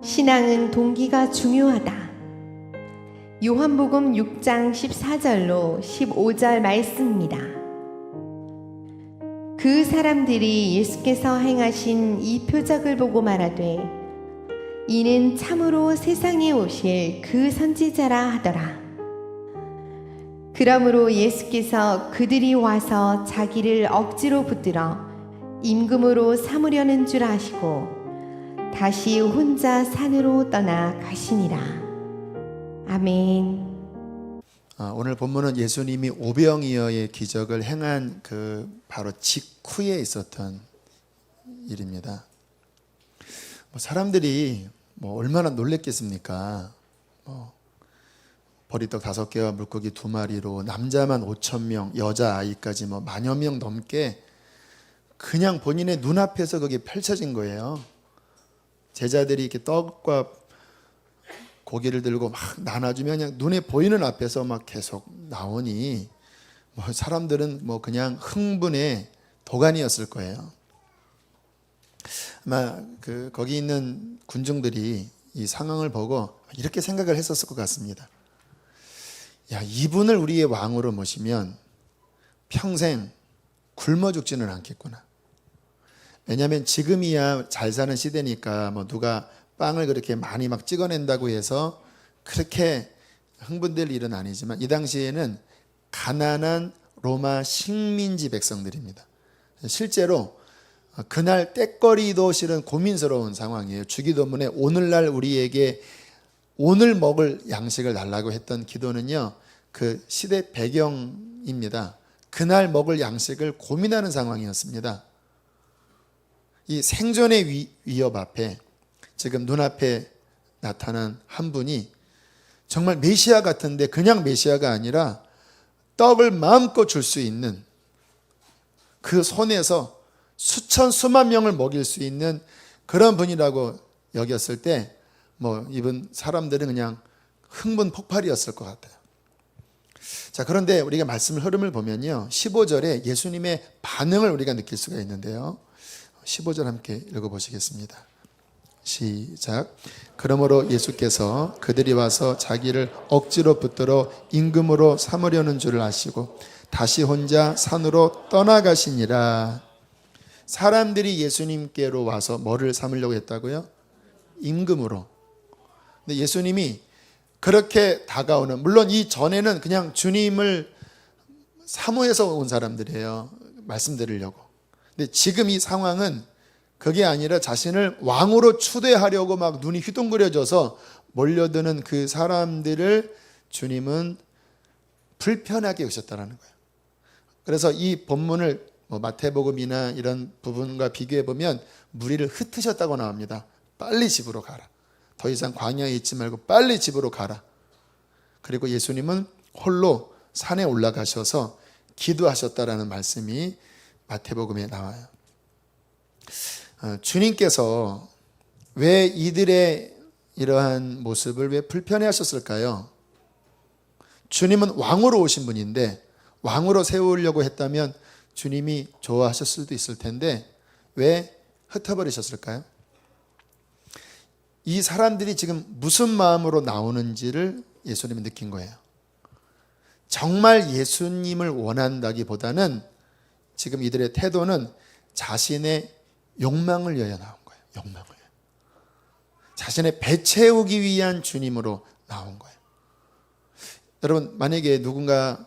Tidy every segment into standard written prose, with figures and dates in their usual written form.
신앙은 동기가 중요하다. 요한복음 6장 14절로 15절 말씀입니다. 그 사람들이 예수께서 행하신 이 표적을 보고 말하되 이는 참으로 세상에 오실 그 선지자라 하더라. 그러므로 예수께서 그들이 와서 자기를 억지로 붙들어 임금으로 삼으려는 줄 아시고 다시 혼자 산으로 떠나 가시니라. 아멘. 오늘 본문은 예수님이 오병이어의 기적을 행한 그 바로 직후에 있었던 일입니다. 사람들이 얼마나 놀랬겠습니까? 보리떡 5개와 물고기 2마리로 남자만 5,000명, 여자아이까지 만여 명 넘게 그냥 본인의 눈앞에서 그게 펼쳐진 거예요. 제자들이 이렇게 떡과 고기를 들고 막 나눠주면 그냥 눈에 보이는 앞에서 막 계속 나오니 사람들은 그냥 흥분의 도가니였을 거예요. 아마 거기 있는 군중들이 이 상황을 보고 이렇게 생각을 했었을 것 같습니다. 야, 이분을 우리의 왕으로 모시면 평생 굶어 죽지는 않겠구나. 왜냐하면 지금이야 잘 사는 시대니까 누가 빵을 그렇게 많이 막 찍어낸다고 해서 그렇게 흥분될 일은 아니지만 이 당시에는 가난한 로마 식민지 백성들입니다. 실제로 그날 떼거리도 실은 고민스러운 상황이에요. 주기도문에 오늘날 우리에게 오늘 먹을 양식을 달라고 했던 기도는요, 그 시대 배경입니다. 그날 먹을 양식을 고민하는 상황이었습니다. 이 생존의 위협 앞에 지금 눈앞에 나타난 한 분이 정말 메시아 같은데 그냥 메시아가 아니라 떡을 마음껏 줄 수 있는, 그 손에서 수천 수만 명을 먹일 수 있는 그런 분이라고 여겼을 때 이분 사람들은 그냥 흥분 폭발이었을 것 같아요. 자, 그런데 우리가 말씀을 흐름을 보면요, 15절에 예수님의 반응을 우리가 느낄 수가 있는데요, 15절 함께 읽어보시겠습니다. 시작. 그러므로 예수께서 그들이 와서 자기를 억지로 붙들어 임금으로 삼으려는 줄을 아시고 다시 혼자 산으로 떠나가시니라. 사람들이 예수님께로 와서 뭐를 삼으려고 했다고요? 임금으로. 근데 예수님이 그렇게 다가오는, 물론 이 전에는 그냥 주님을 사모해서 온 사람들이에요. 말씀드리려고. 근데 지금 이 상황은 그게 아니라 자신을 왕으로 추대하려고 막 눈이 휘둥그레져서 몰려드는 그 사람들을 주님은 불편하게 오셨다라는 거예요. 그래서 이 본문을 마태복음이나 이런 부분과 비교해 보면 무리를 흩으셨다고 나옵니다. 빨리 집으로 가라. 더 이상 광야에 있지 말고 빨리 집으로 가라. 그리고 예수님은 홀로 산에 올라가셔서 기도하셨다라는 말씀이 마태복음에 나와요. 주님께서 왜 이들의 이러한 모습을 왜 불편해 하셨을까요? 주님은 왕으로 오신 분인데 왕으로 세우려고 했다면 주님이 좋아하셨을 수도 있을 텐데 왜 흩어버리셨을까요? 이 사람들이 지금 무슨 마음으로 나오는지를 예수님은 느낀 거예요. 정말 예수님을 원한다기보다는 지금 이들의 태도는 자신의 욕망을 위하여 나온 거예요. 욕망을. 자신의 배 채우기 위한 주님으로 나온 거예요. 여러분, 만약에 누군가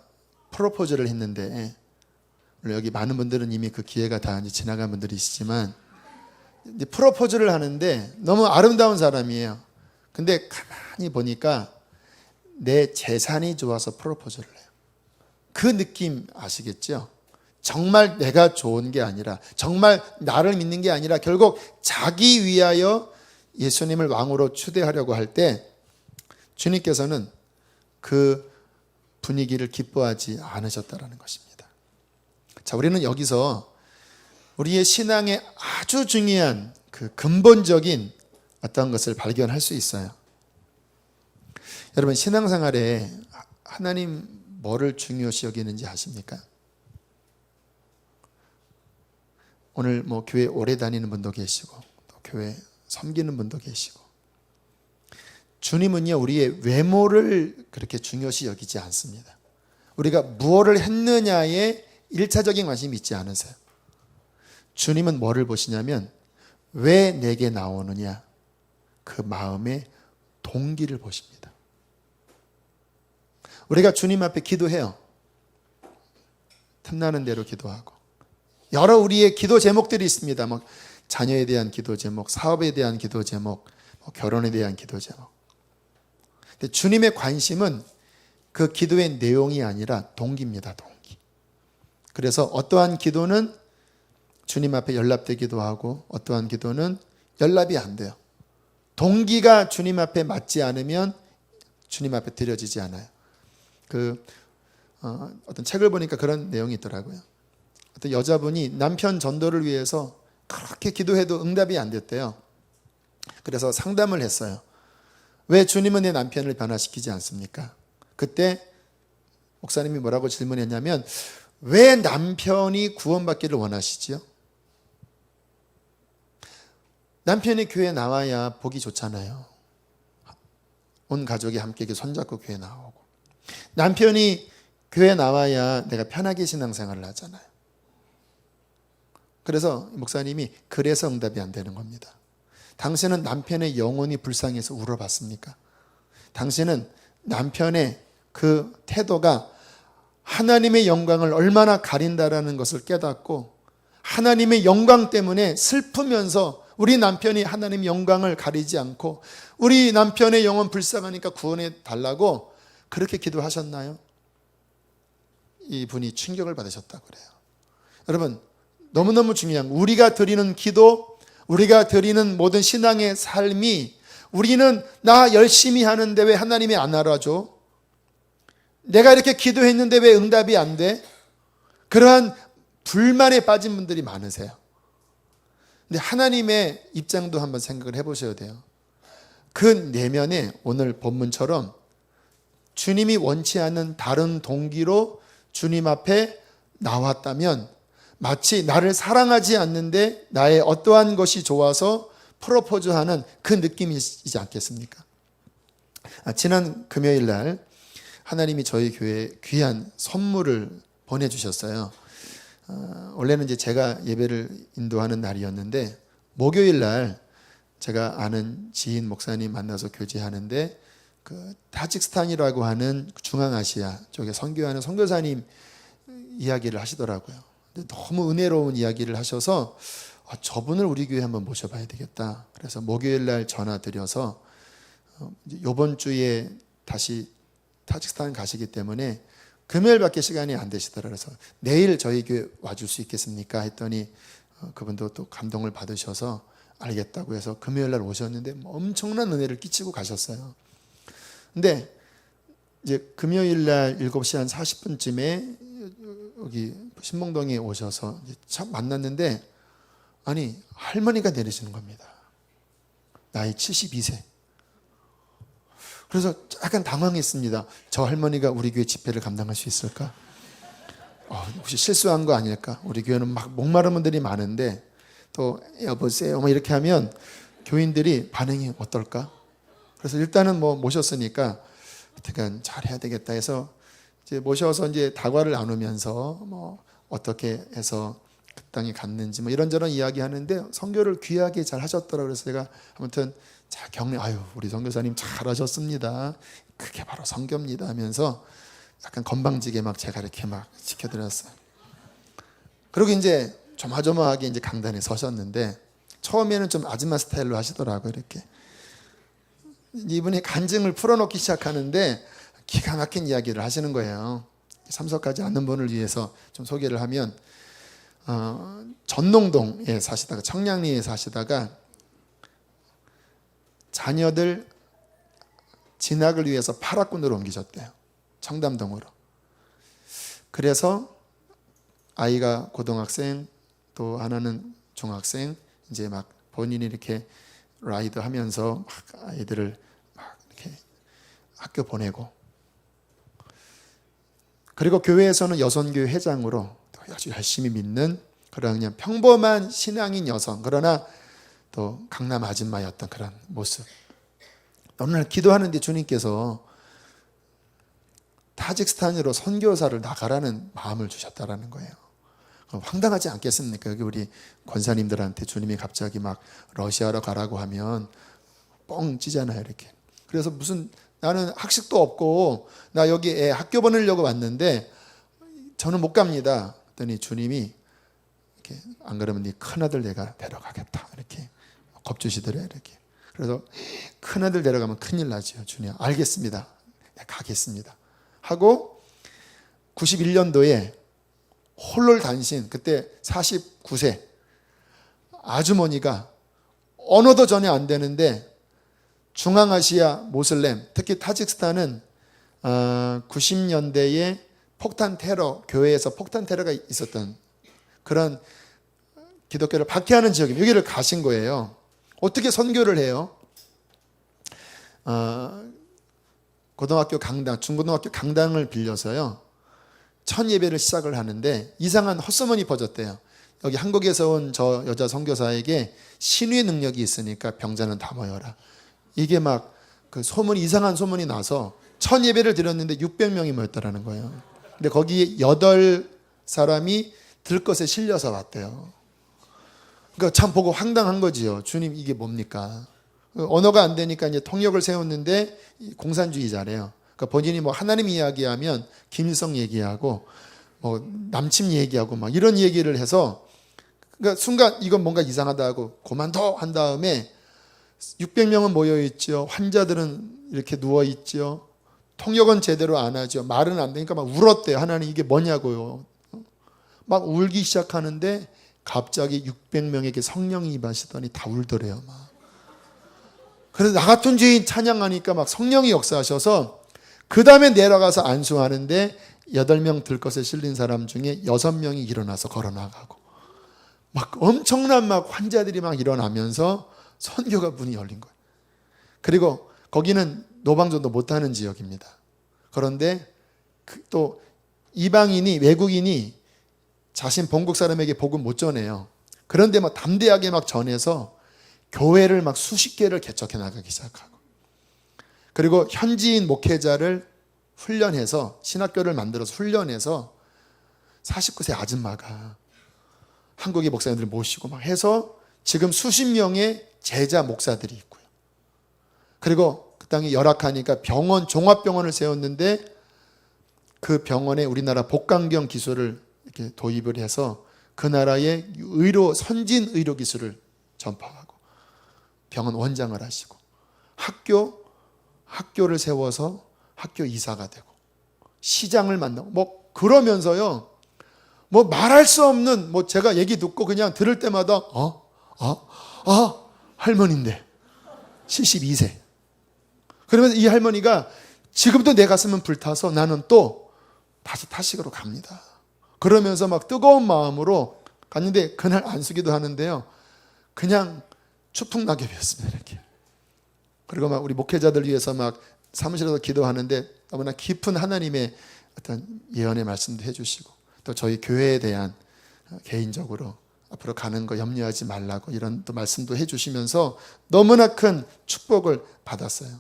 프로포즈를 했는데, 여기 많은 분들은 이미 그 기회가 다 지나간 분들이시지만, 이제 프로포즈를 하는데 너무 아름다운 사람이에요. 근데 가만히 보니까 내 재산이 좋아서 프로포즈를 해요. 그 느낌 아시겠죠? 정말 내가 좋은 게 아니라, 정말 나를 믿는 게 아니라 결국 자기 위하여 예수님을 왕으로 추대하려고 할 때 주님께서는 그 분위기를 기뻐하지 않으셨다라는 것입니다. 자, 우리는 여기서 우리의 신앙의 아주 중요한 그 근본적인 어떤 것을 발견할 수 있어요. 여러분, 신앙생활에 하나님 뭐를 중요시 여기는지 아십니까? 오늘 교회 오래 다니는 분도 계시고 또 교회 섬기는 분도 계시고 주님은요, 우리의 외모를 그렇게 중요시 여기지 않습니다. 우리가 무엇을 했느냐에 1차적인 관심이 있지 않으세요. 주님은 뭐를 보시냐면 왜 내게 나오느냐, 그 마음의 동기를 보십니다. 우리가 주님 앞에 기도해요. 틈나는 대로 기도하고 여러 우리의 기도 제목들이 있습니다. 뭐 자녀에 대한 기도 제목, 사업에 대한 기도 제목, 결혼에 대한 기도 제목. 근데 주님의 관심은 그 기도의 내용이 아니라 동기입니다. 동기. 그래서 어떠한 기도는 주님 앞에 연락되기도 하고 어떠한 기도는 연락이 안 돼요. 동기가 주님 앞에 맞지 않으면 주님 앞에 드려지지 않아요. 어떤 책을 보니까 그런 내용이 있더라고요. 어떤 여자분이 남편 전도를 위해서 그렇게 기도해도 응답이 안 됐대요. 그래서 상담을 했어요. 왜 주님은 내 남편을 변화시키지 않습니까? 그때 목사님이 뭐라고 질문했냐면 왜 남편이 구원받기를 원하시지요? 남편이 교회에 나와야 보기 좋잖아요. 온 가족이 함께 손잡고 교회에 나오고 남편이 교회에 나와야 내가 편하게 신앙생활을 하잖아요. 그래서 목사님이 그래서 응답이 안 되는 겁니다. 당신은 남편의 영혼이 불쌍해서 울어봤습니까? 당신은 남편의 그 태도가 하나님의 영광을 얼마나 가린다라는 것을 깨닫고 하나님의 영광 때문에 슬프면서 우리 남편이 하나님의 영광을 가리지 않고 우리 남편의 영혼 불쌍하니까 구원해 달라고 그렇게 기도하셨나요? 이분이 충격을 받으셨다고 그래요. 여러분, 너무너무 중요한 우리가 드리는 기도, 우리가 드리는 모든 신앙의 삶이 우리는 나 열심히 하는데 왜 하나님이 안 알아줘? 내가 이렇게 기도했는데 왜 응답이 안 돼? 그러한 불만에 빠진 분들이 많으세요. 근데 하나님의 입장도 한번 생각을 해보셔야 돼요. 그 내면에 오늘 본문처럼 주님이 원치 않는 다른 동기로 주님 앞에 나왔다면 마치 나를 사랑하지 않는데 나의 어떠한 것이 좋아서 프로포즈하는 그 느낌이지 않겠습니까? 지난 금요일 날 하나님이 저희 교회에 귀한 선물을 보내주셨어요. 원래는 이제 제가 예배를 인도하는 날이었는데 목요일 날 제가 아는 지인 목사님 만나서 교제하는데 그 타직스탄이라고 하는 중앙아시아 쪽에 선교하는 선교사님 이야기를 하시더라고요. 근데 너무 은혜로운 이야기를 하셔서 저분을 우리 교회에 한번 모셔봐야 되겠다. 그래서 목요일 날 전화 드려서 이번 주에 다시 타직스탄 가시기 때문에 금요일밖에 시간이 안 되시더라. 그래서 내일 저희 교회 와줄 수 있겠습니까? 했더니 그분도 또 감동을 받으셔서 알겠다고 해서 금요일 날 오셨는데 엄청난 은혜를 끼치고 가셨어요. 근데 이제 금요일 날 7시 한 40분쯤에 여기 신봉동에 오셔서 참 만났는데 아니 할머니가 내리시는 겁니다. 나이 72세. 그래서 약간 당황했습니다. 저 할머니가 우리 교회 집회를 감당할 수 있을까? 혹시 실수한 거 아닐까? 우리 교회는 막 목마른 분들이 많은데 또 여보세요 뭐 이렇게 하면 교인들이 반응이 어떨까? 그래서 일단은 뭐 모셨으니까 어떻게 잘 해야 되겠다 해서 이제 모셔서 이제 다과를 나누면서 뭐 어떻게 해서 그 땅에 갔는지 뭐 이런저런 이야기하는데 선교를 귀하게 잘 하셨더라고요. 그래서 제가 아무튼 자 격려 우리 선교사님 잘하셨습니다. 그게 바로 선교입니다 하면서 약간 건방지게 막 제가 이렇게 막 지켜드렸어요. 그리고 이제 조마조마하게 이제 강단에 서셨는데 처음에는 좀 아줌마 스타일로 하시더라고요. 이렇게 이분이 간증을 풀어놓기 시작하는데 기가 막힌 이야기를 하시는 거예요. 참석하지 않는 분을 위해서 좀 소개를 하면 전농동에 사시다가 청량리에 사시다가 자녀들 진학을 위해서 파락군으로 옮기셨대요. 청담동으로. 그래서 아이가 고등학생 또 하나는 중학생 이제 막 본인이 이렇게 라이드 하면서 막 아이들을 막 이렇게 학교 보내고 그리고 교회에서는 여선교회 회장으로 아주 열심히 믿는 그런 그냥 평범한 신앙인 여성 그러나 또 강남 아줌마였던 그런 모습. 어느 날 기도하는데 주님께서 타직스탄으로 선교사를 나가라는 마음을 주셨다라는 거예요. 황당하지 않겠습니까? 여기 우리 권사님들한테 주님이 갑자기 막 러시아로 가라고 하면 뻥 찌잖아요, 이렇게. 그래서 무슨 나는 학식도 없고 나 여기 애 학교 보내려고 왔는데 저는 못 갑니다. 그랬더니 주님이 이렇게 안 그러면 네 큰아들 내가 데려가겠다. 이렇게 겁주시더래요, 이렇게. 그래서 큰아들 데려가면 큰일 나죠. 주님 알겠습니다. 네, 가겠습니다. 하고 91년도에 홀로 단신, 그때 49세 아주머니가 언어도 전혀 안 되는데 중앙아시아 모슬렘, 특히 타직스탄은 90년대에 폭탄 테러, 교회에서 폭탄 테러가 있었던 그런 기독교를 박해하는 지역입니다. 여기를 가신 거예요. 어떻게 선교를 해요? 고등학교 강당, 중고등학교 강당을 빌려서요. 첫 예배를 시작을 하는데 이상한 헛소문이 퍼졌대요. 여기 한국에서 온 저 여자 선교사에게 신유의 능력이 있으니까 병자는 다 모여라. 이게 막 그 소문이 이상한 소문이 나서 첫 예배를 드렸는데 600명이 모였다라는 거예요. 근데 거기에 8사람이 들것에 실려서 왔대요. 그러니까 참 보고 황당한 거지요. 주님 이게 뭡니까? 언어가 안 되니까 이제 통역을 세웠는데 공산주의자래요. 그러니까 본인이 뭐 하나님 이야기하면 김일성 얘기하고 뭐 남침 얘기하고 막 이런 얘기를 해서 그러니까 순간 이건 뭔가 이상하다 하고 그만둬 한 다음에 600명은 모여 있죠. 환자들은 이렇게 누워 있죠. 통역은 제대로 안 하죠. 말은 안 되니까 막 울었대요. 하나님 이게 뭐냐고요. 막 울기 시작하는데 갑자기 600명에게 성령이 임하시더니 다 울더래요. 막. 그래서 나 같은 죄인 찬양하니까 막 성령이 역사하셔서 그 다음에 내려가서 안수하는데 8명 들것에 실린 사람 중에 6명이 일어나서 걸어나가고 막 엄청난 막 환자들이 막 일어나면서 선교가 문이 열린 거예요. 그리고 거기는 노방전도 못하는 지역입니다. 그런데 또 이방인이 외국인이 자신 본국 사람에게 복음 못 전해요. 그런데 막 담대하게 막 전해서 교회를 막 수십 개를 개척해 나가기 시작하고 그리고 현지인 목회자를 훈련해서 신학교를 만들어서 훈련해서 49세 아줌마가 한국의 목사님들을 모시고 막 해서 지금 수십 명의 제자 목사들이 있고요. 그리고 그 땅이 열악하니까 병원, 종합병원을 세웠는데 그 병원에 우리나라 복강경 기술을 이렇게 도입을 해서 그 나라의 선진 의료 기술을 전파하고 병원 원장을 하시고 학교를 세워서 학교 이사가 되고 시장을 만나고 뭐 그러면서요. 뭐 말할 수 없는 뭐 제가 얘기 듣고 그냥 들을 때마다 할머니인데 72세. 그러면서 이 할머니가 지금도 내 가슴은 불타서 나는 또 다시 타식으로 갑니다. 그러면서 막 뜨거운 마음으로 갔는데 그날 안수기도 하는데요. 그냥 추풍낙엽이었습니다. 이렇게. 그리고 막 우리 목회자들 위해서 막 사무실에서 기도하는데 너무나 깊은 하나님의 어떤 예언의 말씀도 해주시고 또 저희 교회에 대한 개인적으로 앞으로 가는 거 염려하지 말라고 이런 또 말씀도 해주시면서 너무나 큰 축복을 받았어요.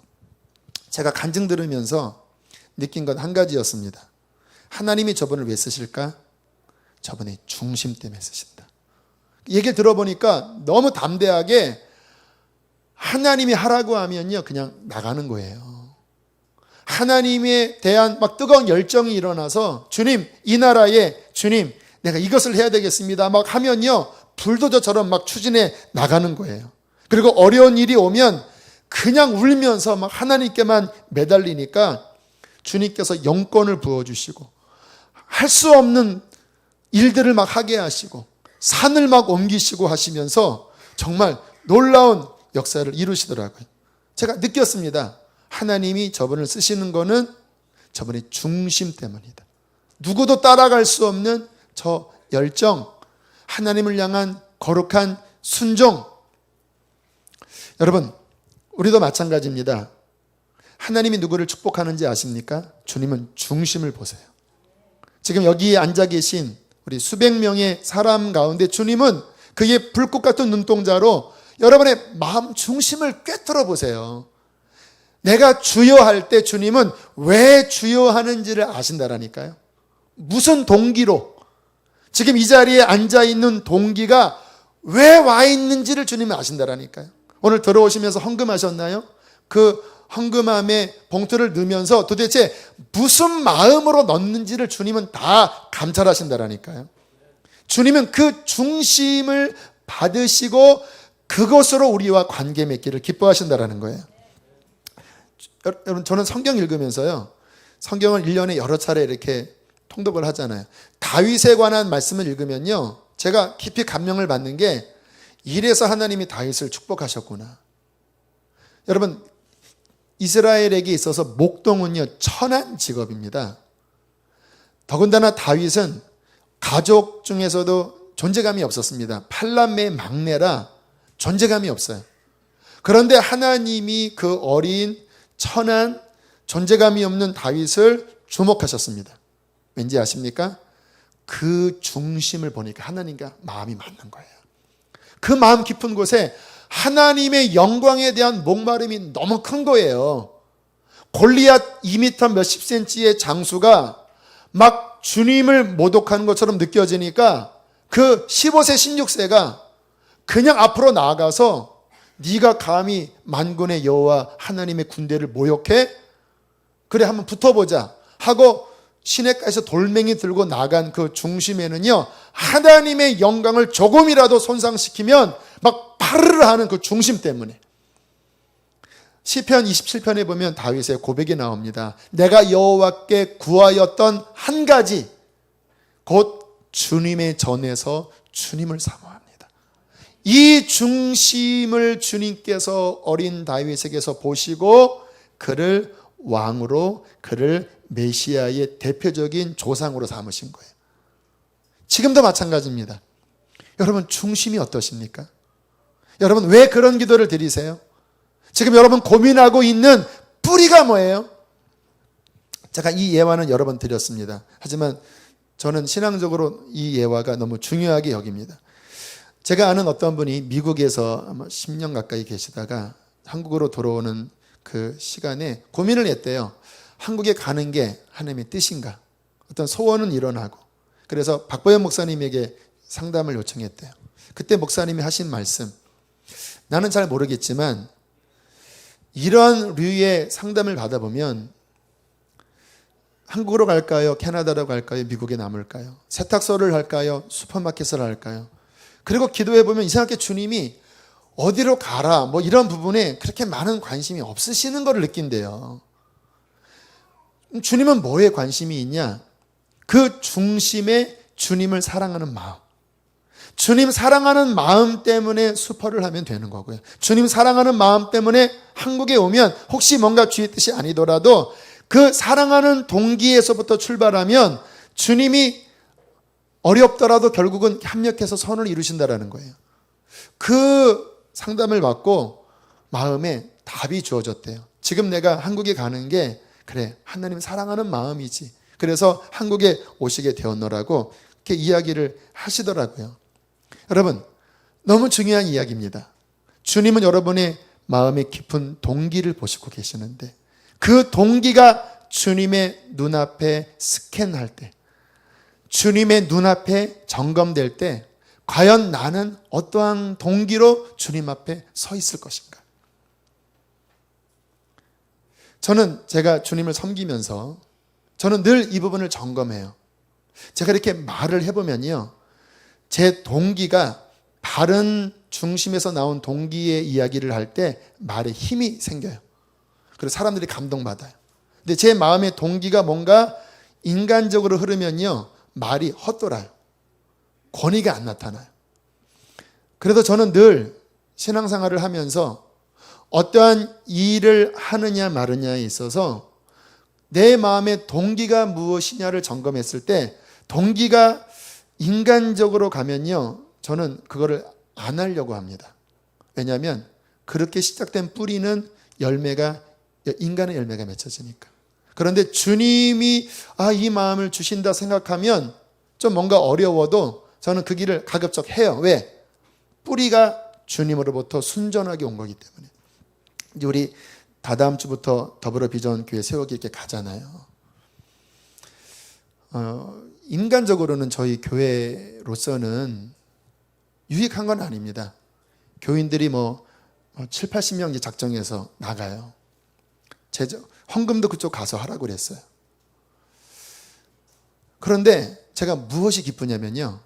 제가 간증 들으면서 느낀 건 한 가지였습니다. 하나님이 저분을 왜 쓰실까? 저분의 중심 때문에 쓰신다. 얘기를 들어보니까 너무 담대하게 하나님이 하라고 하면요 그냥 나가는 거예요. 하나님에 대한 막 뜨거운 열정이 일어나서 주님 이 나라에 주님 내가 이것을 해야 되겠습니다 막 하면요 불도저처럼 막 추진해 나가는 거예요. 그리고 어려운 일이 오면 그냥 울면서 막 하나님께만 매달리니까 주님께서 영권을 부어주시고 할 수 없는 일들을 막 하게 하시고 산을 막 옮기시고 하시면서 정말 놀라운 역사를 이루시더라고요. 제가 느꼈습니다. 하나님이 저분을 쓰시는 거는 저분의 중심 때문이다. 누구도 따라갈 수 없는 저 열정, 하나님을 향한 거룩한 순종. 여러분, 우리도 마찬가지입니다. 하나님이 누구를 축복하는지 아십니까? 주님은 중심을 보세요. 지금 여기 앉아 계신 우리 수백 명의 사람 가운데 주님은 그의 불꽃 같은 눈동자로 여러분의 마음 중심을 꿰뚫어 보세요. 내가 주여할 때 주님은 왜 주여하는지를 아신다라니까요. 무슨 동기로, 지금 이 자리에 앉아있는 동기가 왜 와 있는지를 주님이 아신다라니까요. 오늘 들어오시면서 헌금하셨나요? 그 헌금함에 봉투를 넣으면서 도대체 무슨 마음으로 넣는지를 주님은 다 감찰하신다라니까요. 주님은 그 중심을 받으시고 그것으로 우리와 관계 맺기를 기뻐하신다라는 거예요. 여러분, 저는 성경 읽으면서요, 성경을 1년에 여러 차례 이렇게 통독을 하잖아요. 다윗에 관한 말씀을 읽으면요, 제가 깊이 감명을 받는 게, 이래서 하나님이 다윗을 축복하셨구나. 여러분, 이스라엘에게 있어서 목동은요, 천한 직업입니다. 더군다나 다윗은 가족 중에서도 존재감이 없었습니다. 팔남매의 막내라 존재감이 없어요. 그런데 하나님이 그 어린 천한 존재감이 없는 다윗을 주목하셨습니다. 왠지 아십니까? 그 중심을 보니까 하나님과 마음이 맞는 거예요. 그 마음 깊은 곳에 하나님의 영광에 대한 목마름이 너무 큰 거예요. 골리앗 2m 몇십 센치의 장수가 막 주님을 모독하는 것처럼 느껴지니까 그 15세, 16세가 그냥 앞으로 나아가서 네가 감히 만군의 여호와 하나님의 군대를 모욕해? 그래, 한번 붙어보자 하고 시냇가에서 돌멩이 들고 나간 그 중심에는요, 하나님의 영광을 조금이라도 손상시키면 막 파르르 하는 그 중심 때문에. 시편 27편에 보면 다윗의 고백이 나옵니다. 내가 여호와께 구하였던 한 가지, 곧 주님의 전에서 주님을 사모합니다. 이 중심을 주님께서 어린 다윗에게서 보시고 그를 왕으로, 그를 메시아의 대표적인 조상으로 삼으신 거예요. 지금도 마찬가지입니다. 여러분, 중심이 어떠십니까? 여러분, 왜 그런 기도를 드리세요? 지금 여러분 고민하고 있는 뿌리가 뭐예요? 제가 이 예화는 여러 번 드렸습니다. 하지만 저는 신앙적으로 이 예화가 너무 중요하게 여깁니다. 제가 아는 어떤 분이 미국에서 아마 10년 가까이 계시다가 한국으로 돌아오는 그 시간에 고민을 했대요. 한국에 가는 게 하나님의 뜻인가? 어떤 소원은 일어나고. 그래서 박보현 목사님에게 상담을 요청했대요. 그때 목사님이 하신 말씀, 나는 잘 모르겠지만 이런 류의 상담을 받아보면 한국으로 갈까요? 캐나다로 갈까요? 미국에 남을까요? 세탁소를 할까요? 슈퍼마켓을 할까요? 그리고 기도해보면 이상하게 주님이 어디로 가라 뭐 이런 부분에 그렇게 많은 관심이 없으시는 것을 느낀대요. 주님은 뭐에 관심이 있냐? 그 중심에 주님을 사랑하는 마음. 주님 사랑하는 마음 때문에 수퍼를 하면 되는 거고요. 주님 사랑하는 마음 때문에 한국에 오면 혹시 뭔가 주의 뜻이 아니더라도 그 사랑하는 동기에서부터 출발하면 주님이 어렵더라도 결국은 협력해서 선을 이루신다라는 거예요. 그 상담을 받고 마음에 답이 주어졌대요. 지금 내가 한국에 가는 게 그래, 하나님 사랑하는 마음이지. 그래서 한국에 오시게 되었노라고 이렇게 이야기를 하시더라고요. 여러분, 너무 중요한 이야기입니다. 주님은 여러분의 마음의 깊은 동기를 보시고 계시는데 그 동기가 주님의 눈앞에 스캔할 때, 주님의 눈앞에 점검될 때 과연 나는 어떠한 동기로 주님 앞에 서 있을 것인가? 저는 제가 주님을 섬기면서 저는 늘 이 부분을 점검해요. 제가 이렇게 말을 해보면요, 제 동기가 바른 중심에서 나온 동기의 이야기를 할 때 말에 힘이 생겨요. 그래서 사람들이 감동받아요. 근데 제 마음의 동기가 뭔가 인간적으로 흐르면요, 말이 헛돌아요. 권위가 안 나타나요. 그래도 저는 늘 신앙생활을 하면서 어떠한 일을 하느냐 마느냐에 있어서 내 마음의 동기가 무엇이냐를 점검했을 때 동기가 인간적으로 가면요, 저는 그거를 안 하려고 합니다. 왜냐하면 그렇게 시작된 뿌리는 열매가, 인간의 열매가 맺혀지니까. 그런데 주님이 이 마음을 주신다 생각하면 좀 뭔가 어려워도 저는 그 길을 가급적 해요. 왜? 뿌리가 주님으로부터 순전하게 온 거기 때문에. 이제 우리 다다음 주부터 더불어 비전 교회 세우기 이렇게 가잖아요. 인간적으로는 저희 교회로서는 유익한 건 아닙니다. 교인들이 7, 80명 이제 작정해서 나가요. 헌금도 그쪽 가서 하라고 그랬어요. 그런데 제가 무엇이 기쁘냐면요.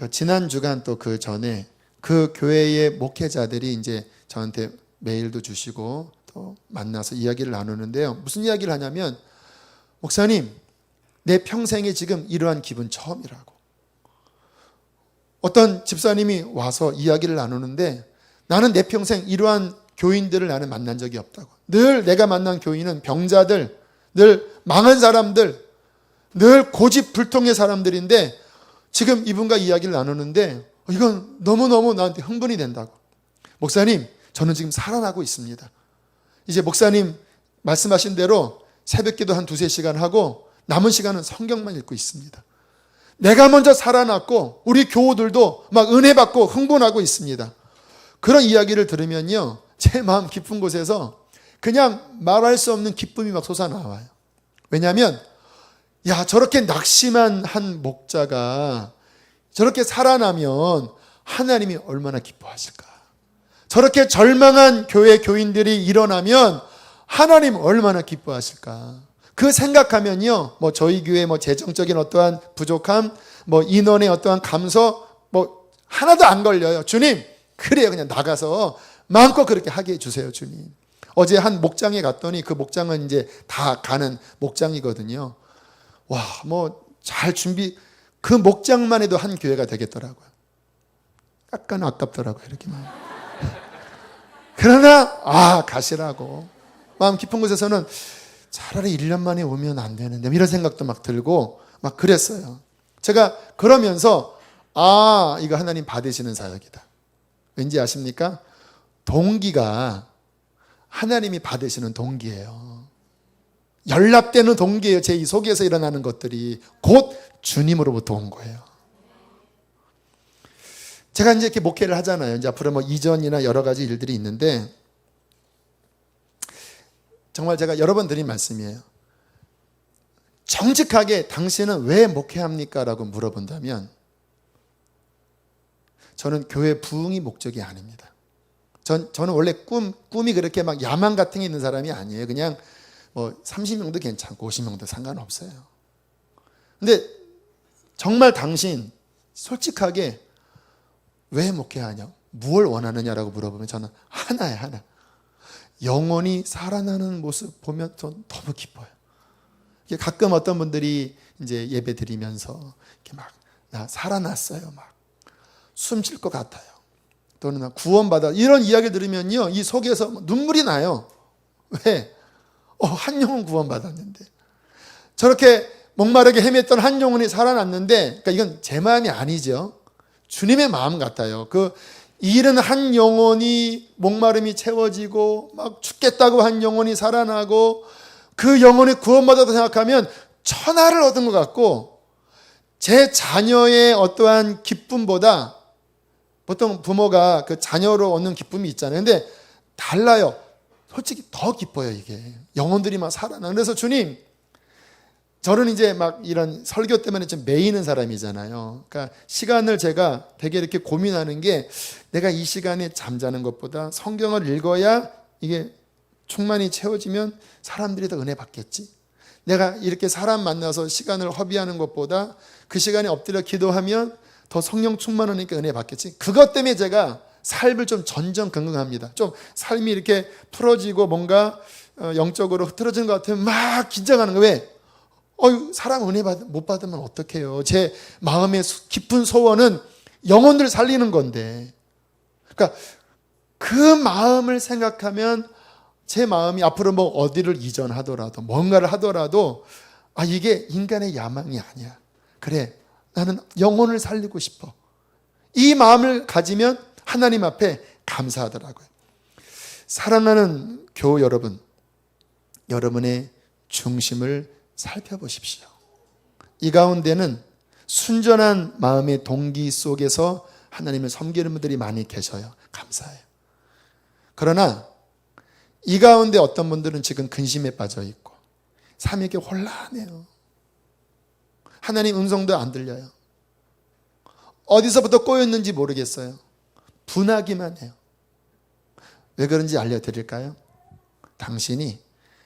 지난 주간 또 그 전에 그 교회의 목회자들이 이제 저한테 메일도 주시고 또 만나서 이야기를 나누는데요. 무슨 이야기를 하냐면, 목사님, 내 평생에 지금 이러한 기분 처음이라고. 어떤 집사님이 와서 이야기를 나누는데, 나는 내 평생 이러한 교인들을 나는 만난 적이 없다고. 늘 내가 만난 교인은 병자들, 늘 망한 사람들, 늘 고집불통의 사람들인데 지금 이분과 이야기를 나누는데 이건 너무너무 나한테 흥분이 된다고. 목사님, 저는 지금 살아나고 있습니다. 이제 목사님 말씀하신 대로 새벽기도 한 2-3시간 하고 남은 시간은 성경만 읽고 있습니다. 내가 먼저 살아났고 우리 교우들도 막 은혜 받고 흥분하고 있습니다. 그런 이야기를 들으면요, 제 마음 깊은 곳에서 그냥 말할 수 없는 기쁨이 막 솟아나와요. 왜냐하면 야, 저렇게 낙심한 한 목자가 저렇게 살아나면 하나님이 얼마나 기뻐하실까. 저렇게 절망한 교회 교인들이 일어나면 하나님 얼마나 기뻐하실까. 그 생각하면요, 저희 교회 재정적인 어떠한 부족함, 인원의 어떠한 감소, 하나도 안 걸려요. 주님, 그래요. 그냥 나가서 마음껏 그렇게 하게 해주세요, 주님. 어제 한 목장에 갔더니 그 목장은 이제 다 가는 목장이거든요. 와, 잘 그 목장만 해도 한 교회가 되겠더라고요. 약간 아깝더라고요, 이렇게만. 그러나, 가시라고. 마음 깊은 곳에서는 차라리 1년 만에 오면 안 되는데, 이런 생각도 막 들고, 막 그랬어요. 제가 그러면서, 이거 하나님 받으시는 사역이다. 왠지 아십니까? 동기가 하나님이 받으시는 동기예요. 연락되는 동기예요. 제 이 속에서 일어나는 것들이 곧 주님으로부터 온 거예요. 제가 이제 이렇게 목회를 하잖아요. 이제 앞으로 이전이나 여러 가지 일들이 있는데, 정말 제가 여러 번 드린 말씀이에요. 정직하게 당신은 왜 목회합니까? 라고 물어본다면, 저는 교회 부흥이 목적이 아닙니다. 저는 원래 꿈이 그렇게 막 야망 같은 게 있는 사람이 아니에요. 그냥 30명도 괜찮고 50명도 상관없어요. 근데 정말 당신 솔직하게 왜 목회하냐, 무엇을 원하느냐라고 물어보면 저는 하나예요, 하나. 영혼이 살아나는 모습 보면 전 너무 기뻐요. 가끔 어떤 분들이 이제 예배 드리면서 이렇게 막 나 살아났어요, 막 숨 쉴 것 같아요, 또는 나 구원받아, 이런 이야기 들으면요, 이 속에서 눈물이 나요. 왜? 한 영혼 구원받았는데, 저렇게 목마르게 헤맸던 한 영혼이 살아났는데, 그러니까 이건 제 마음이 아니죠. 주님의 마음 같아요. 잃은 한 영혼이 목마름이 채워지고 막 죽겠다고 한 영혼이 살아나고 그 영혼이 구원받았다고 생각하면 천하를 얻은 것 같고, 제 자녀의 어떠한 기쁨보다, 보통 부모가 그 자녀로 얻는 기쁨이 있잖아요. 근데 달라요. 솔직히 더 기뻐요, 이게. 영혼들이 막 살아나. 그래서 주님, 저는 이제 막 이런 설교 때문에 좀 매이는 사람이잖아요. 그러니까 시간을 제가 되게 이렇게 고민하는 게, 내가 이 시간에 잠자는 것보다 성경을 읽어야 이게 충만히 채워지면 사람들이 더 은혜 받겠지. 내가 이렇게 사람 만나서 시간을 허비하는 것보다 그 시간에 엎드려 기도하면 더 성령 충만하니까 은혜 받겠지. 그것 때문에 제가 삶을 좀 전전긍긍합니다. 좀 삶이 이렇게 풀어지고 뭔가 영적으로 흐트러지는 것 같으면 막 긴장하는 거예요. 왜? 사람 은혜 못 받으면 어떡해요. 제 마음의 깊은 소원은 영혼들 살리는 건데. 그러니까 그 마음을 생각하면 제 마음이 앞으로 어디를 이전하더라도 뭔가를 하더라도 이게 인간의 야망이 아니야. 그래, 나는 영혼을 살리고 싶어. 이 마음을 가지면 하나님 앞에 감사하더라고요. 사랑하는 교우 여러분, 여러분의 중심을 살펴보십시오. 이 가운데는 순전한 마음의 동기 속에서 하나님을 섬기는 분들이 많이 계셔요. 감사해요. 그러나 이 가운데 어떤 분들은 지금 근심에 빠져 있고 삶이 이렇게 혼란해요. 하나님 음성도 안 들려요. 어디서부터 꼬였는지 모르겠어요. 분하기만 해요. 왜 그런지 알려드릴까요? 당신이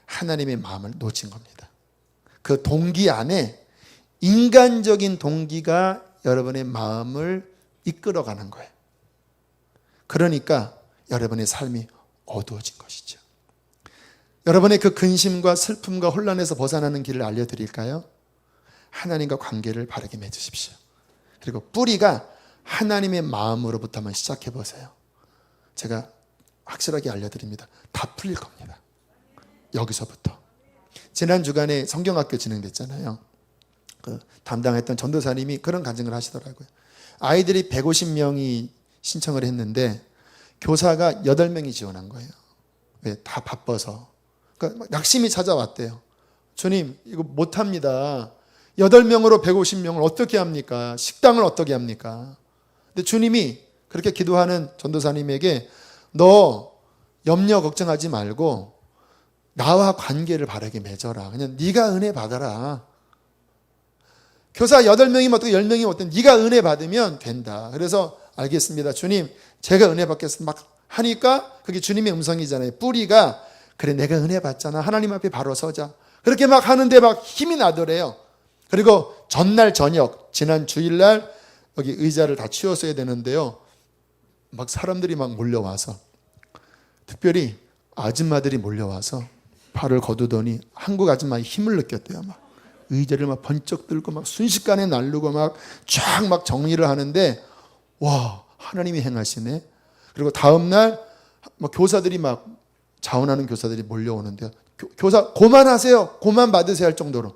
하나님의 마음을 놓친 겁니다. 그 동기 안에 인간적인 동기가 여러분의 마음을 이끌어가는 거예요. 그러니까 여러분의 삶이 어두워진 것이죠. 여러분의 그 근심과 슬픔과 혼란에서 벗어나는 길을 알려드릴까요? 하나님과 관계를 바르게 맺으십시오. 그리고 뿌리가 하나님의 마음으로부터 한번 시작해 보세요. 제가 확실하게 알려드립니다. 다 풀릴 겁니다. 여기서부터. 지난 주간에 성경학교 진행됐잖아요. 그 담당했던 전도사님이 그런 간증을 하시더라고요. 아이들이 150명이 신청을 했는데 교사가 8명이 지원한 거예요. 왜? 다 바빠서. 그러니까 낙심이 찾아왔대요. 주님, 이거 못합니다. 8명으로 150명을 어떻게 합니까? 식당을 어떻게 합니까? 근데 주님이 그렇게 기도하는 전도사님에게 너 염려 걱정하지 말고 나와 관계를 바르게 맺어라. 그냥 네가 은혜 받아라. 교사 8명이면 어떻게 10명이면 어떻게 네가 은혜 받으면 된다. 그래서 알겠습니다. 주님, 제가 은혜 받겠습니다. 막 하니까 그게 주님의 음성이잖아요. 뿌리가 그래 내가 은혜 받잖아. 하나님 앞에 바로 서자. 그렇게 막 하는데 막 힘이 나더래요. 그리고 전날 저녁 지난 주일날 여기 의자를 다 치웠어야 되는데요. 막 사람들이 막 몰려와서 특별히 아줌마들이 몰려와서 팔을 거두더니 한국 아줌마의 힘을 느꼈대요. 막 의자를 막 번쩍 들고 막 순식간에 날르고 막 쫙 막 정리를 하는데 와 하나님이 행하시네. 그리고 다음날 막 교사들이 막 자원하는 교사들이 몰려오는데요. 교사 고만하세요. 고만 받으세요 할 정도로.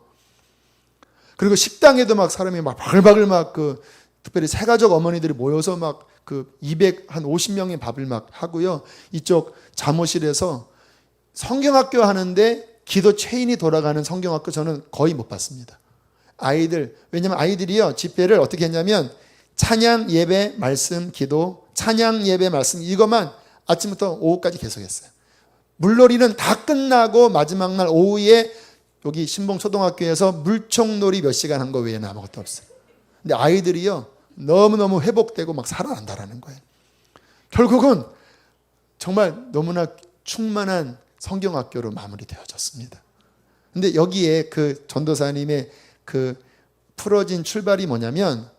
그리고 식당에도 막 사람이 막 바글바글 막 그 특별히 새가족 어머니들이 모여서 막 그 250명의 밥을 막 하고요. 이쪽 잠옷실에서 성경학교 하는데 기도 체인이 돌아가는 성경학교 저는 거의 못 봤습니다. 아이들, 왜냐면 아이들이요, 집회를 어떻게 했냐면 찬양, 예배, 말씀, 기도, 찬양, 예배, 말씀 이것만 아침부터 오후까지 계속했어요. 물놀이는 다 끝나고 마지막 날 오후에 여기 신봉초등학교에서 물총놀이 몇 시간 한 거 외에는 아무것도 없어요. 근데 아이들이요, 너무너무 회복되고 막 살아난다라는 거예요. 결국은 정말 너무나 충만한 성경학교로 마무리되어졌습니다. 근데 여기에 그 전도사님의 그 풀어진 출발이 뭐냐면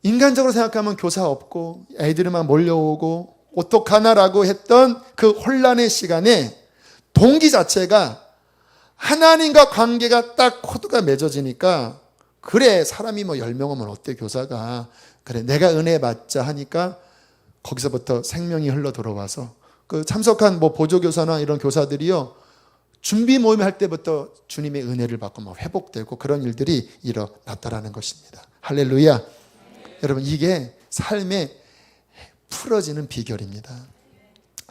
인간적으로 생각하면 교사 없고 애들만 몰려오고 어떡하나라고 했던 그 혼란의 시간에 동기 자체가 하나님과 관계가 딱 코드가 맺어지니까 그래 사람이 뭐 10명 오면 어때 교사가 그래 내가 은혜 받자 하니까 거기서부터 생명이 흘러 들어와서 그 참석한 뭐 보조교사나 이런 교사들이요 준비 모임 할 때부터 주님의 은혜를 받고 막 회복되고 그런 일들이 일어났다라는 것입니다. 할렐루야. 여러분 이게 삶의 풀어지는 비결입니다.